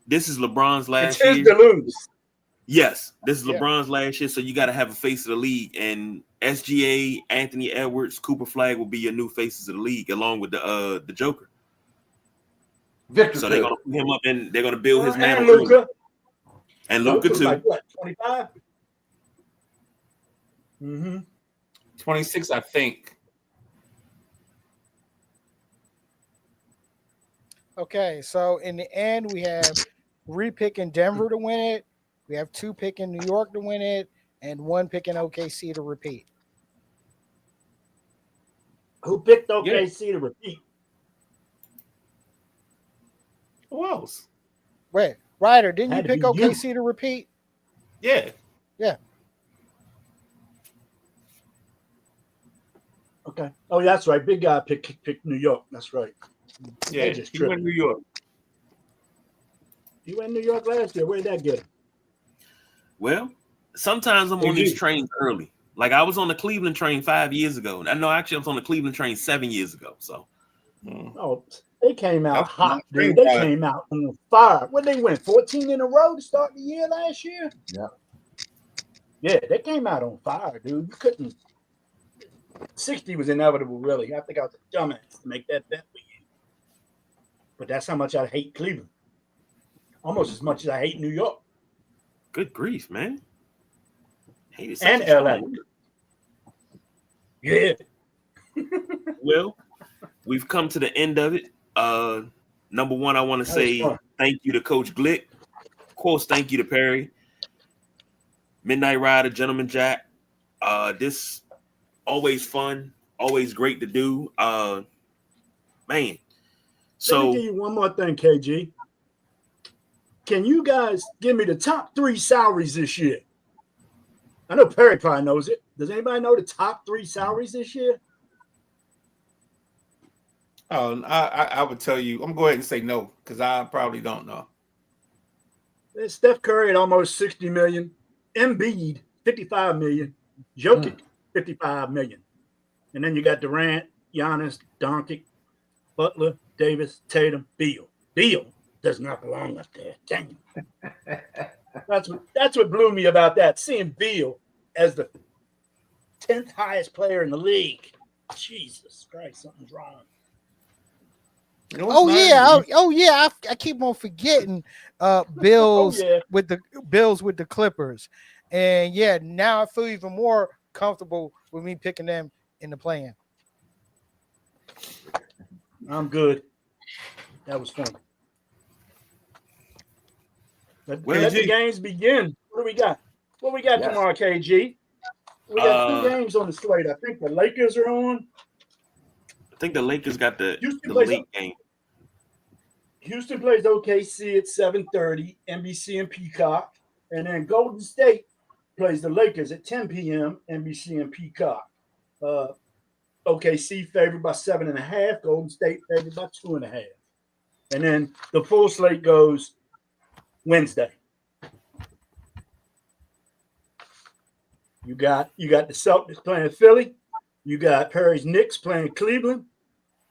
LeBron's last year. It's his to lose. Yes, this is LeBron's last year, so you got to have a face of the league. And SGA, Anthony Edwards, Cooper Flag will be your new faces of the league, along with the Joker. Victor, so they're gonna put him up and they're gonna build his man. And Luka too. Like what, 25? 26, I think. Okay, so in the end, we have 3 picking Denver to win it. We have 2 picking New York to win it, and 1 picking OKC to repeat. Who picked OKC to repeat? Who else? Wait, Ryder, didn't you pick OKC to repeat? Yeah. Okay. Oh, that's right. Big guy picked New York. That's right. Yeah, he went New York. He went New York last year. Where did that get him? Well, sometimes I'm on these trains early. Like I was on the Cleveland train 5 years ago. I know actually I was on the Cleveland train 7 years ago. So Oh, they came out hot, dude. They came out on fire. What they win 14 in a row to start the year last year? Yeah. Yeah, they came out on fire, dude. You couldn't. 60 was inevitable, really. I think I was a dumbass to make that bet with you. But that's how much I hate Cleveland. Almost as much as I hate New York. Good grief, man. And LA. Yeah. Well, we've come to the end of it. Number one, I want to say thank you to Coach Glick. Of course, thank you to Perry. Midnight Rider, Gentleman Jack. This always fun, always great to do. Man. So let me give you one more thing, KG. Can you guys give me the top 3 salaries this year? I know Perry probably knows it. Does anybody know the top 3 salaries this year? Oh, I would tell you. I'm going to go ahead and say no because I probably don't know. There's Steph Curry at almost 60 million. Embiid, 55 million. Jokic, 55 million. And then you got Durant, Giannis, Doncic, Butler, Davis, Tatum, Beal. Beal does not belong up there. Dang. That's what blew me about that. Seeing Beal as the 10th highest player in the league. Jesus Christ, something's wrong. I keep on forgetting Bills with the Clippers. And now I feel even more comfortable with me picking them in the play-in. I'm good. That was fun. Let the games begin. What do we got? What we got tomorrow, KG? We got 2 games on the slate. I think the Lakers are on. I think the Lakers got the late game. Houston plays OKC at 7:30, NBC and Peacock. And then Golden State plays the Lakers at 10 p.m., NBC and Peacock. OKC favored by 7.5. Golden State favored by 2.5. And then the full slate goes Wednesday. You got the Celtics playing Philly. You got Perry's Knicks playing Cleveland.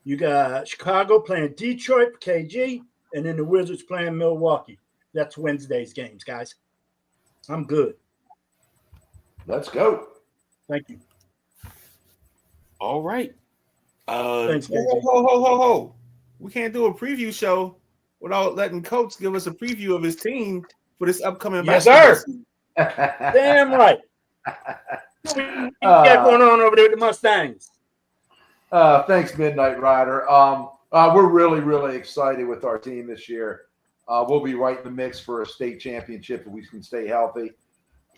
You got Chicago playing Detroit, KG, and then the Wizards playing Milwaukee. That's Wednesday's games, guys. I'm good. Let's go. Thank you. All right. Thanks, Ho. We can't do a preview show without letting Coach give us a preview of his team for this upcoming basketball season. Damn right. What you got going on over there with the Mustangs? Thanks, Midnight Rider. We're really, really excited with our team this year. We'll be right in the mix for a state championship if we can stay healthy.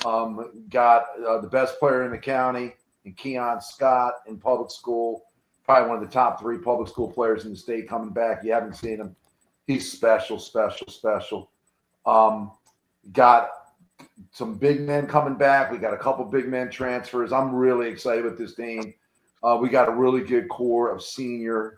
Got the best player in the county, and Keon Scott in public school, probably one of the top 3 public school players in the state coming back. You haven't seen him. He's special. Got some big men coming back. We got a couple big men transfers. I'm really excited with this team. We got a really good core of seniors.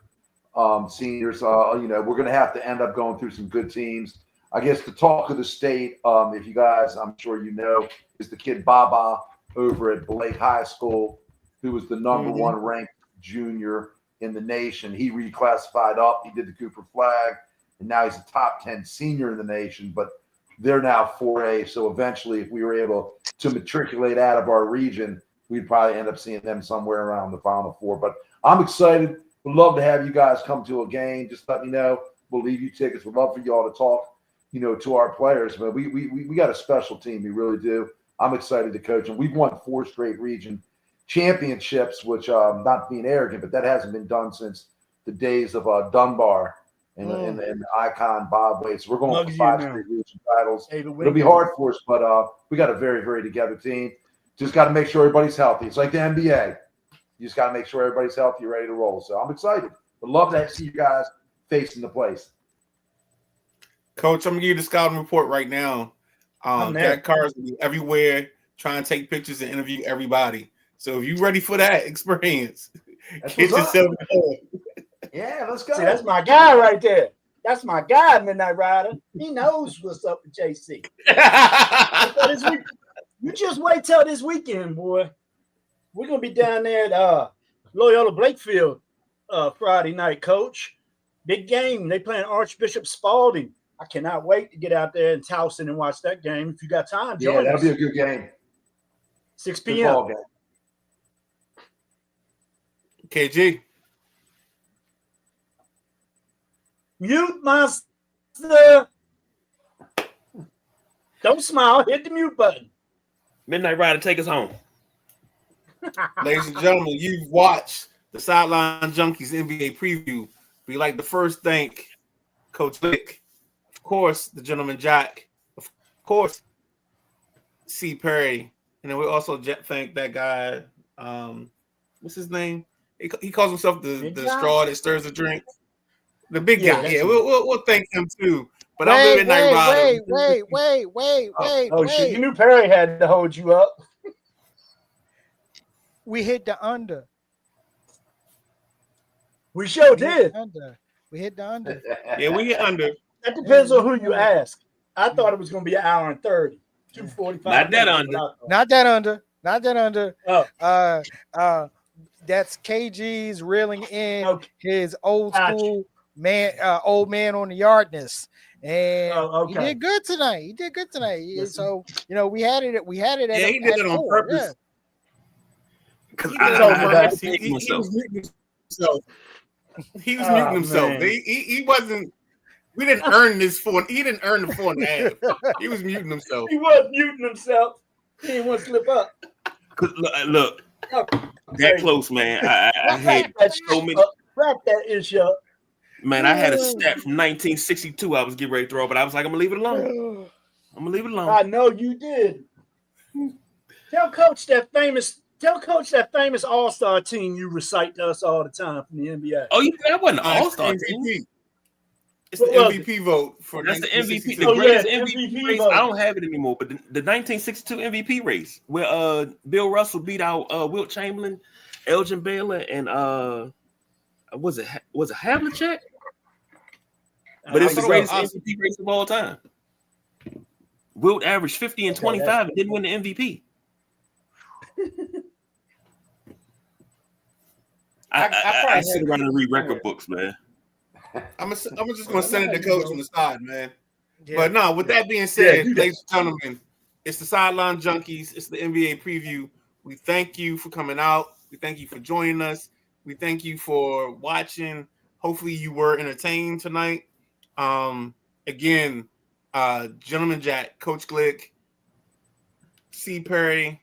We're going to have to end up going through some good teams. I guess the talk of the state, if you guys, I'm sure you know, is the kid Baba over at Blake High School, who was the number 1 ranked junior in the nation. He reclassified up. He did the Cooper flag, and now he's a top 10 senior in the nation, but they're now 4A. So eventually, if we were able to matriculate out of our region, we'd probably end up seeing them somewhere around the Final Four. But I'm excited. Would love to have you guys come to a game. Just let me know. We'll leave you tickets. We'd love for you all to talk, to our players. But we got a special team. We really do. I'm excited to coach them. We've won 4 straight region championships, which not being arrogant, but that hasn't been done since the days of Dunbar and the icon Bob Wade. So we're going for 5 straight region titles. It'll be hard for us, but we got a very, very together team. Just got to make sure everybody's healthy. It's like the NBA. You just got to make sure everybody's healthy, ready to roll. So I'm excited. Would love to see you guys facing the place. Coach, I'm going to give you the scouting report right now. Jack Carr's going to be everywhere trying to take pictures and interview everybody. So if you're ready for that experience, get yourself going. Yeah, let's go. See, that's my guy right there. That's my guy, Midnight Rider. He knows what's up with JC. You just wait till this weekend, boy. We're going to be down there at Loyola Blakefield Friday night, Coach. Big game. They playing Archbishop Spalding. I cannot wait to get out there in Towson and watch that game. If you got time, join that'll us. be a good game. 6 p.m. KG. Mute master. Don't smile. Hit the mute button. Midnight Rider, take us home. Ladies and gentlemen, you've watched the Sideline Junkies NBA preview. We'd like to first thank Coach Vic, of course, the gentleman Jack, of course, C. Perry, and then we also thank that guy. What's his name? He calls himself the straw that stirs the drink. The big guy. Yeah, we'll thank him too. But I'm the Midnight Rider. Wait. Shit, you knew Perry had to hold you up. We hit the under. We sure did. We hit the under. Yeah, we hit under. That depends on who you ask. I thought it was going to be an hour and 30. 2:45. Not that under. Not that under. Not that under. Oh. That's KG's reeling in his old school man, old man on the yardness. And he did good tonight. Yes. So, we had it at he did it on purpose. Yeah. Because he was muting himself. He was muting himself. He wasn't. We didn't earn this He didn't earn the 4.5. He was muting himself. He was muting himself. He didn't want to slip up. Look, that close, man. I had so many. Wrap that issue up. Man, I had a stat from 1962. I was getting ready to throw, but I was like, I'm gonna leave it alone. I know you did. Tell Coach that famous All-Star team you recite to us all the time from the NBA. Oh, that wasn't an All-Star team. It's the MVP vote for that's the MVP. 1962. The greatest yeah, MVP, MVP race. vote. I don't have it anymore, but the 1962 MVP race where Bill Russell beat out Wilt Chamberlain, Elgin Baylor, and was it Havlicek? But it's the greatest MVP race of all time. Wilt averaged 50 and 25 and didn't win the MVP. I sit around and read record books, man. I'm just gonna send it to Coach on the side, man. Yeah. But no, with that being said, ladies and gentlemen, it's the Sideline Junkies. It's the NBA preview. We thank you for coming out. We thank you for joining us. We thank you for watching. Hopefully you were entertained tonight. Again, Gentleman Jack, Coach Glick, C. Perry.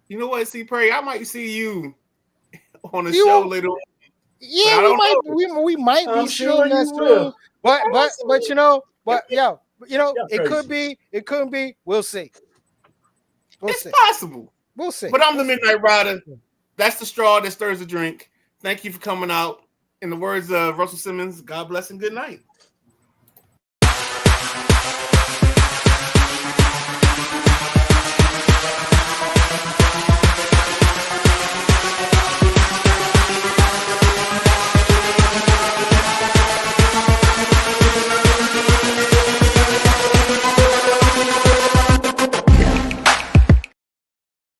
You know what, C. Perry? I might see you on the show later on. Yeah, we might be seeing that soon. But it could be, it couldn't be. We'll see. It's possible. We'll see. But I'm the Midnight Rider. That's the straw that stirs the drink. Thank you for coming out. In the words of Russell Simmons, God bless and good night.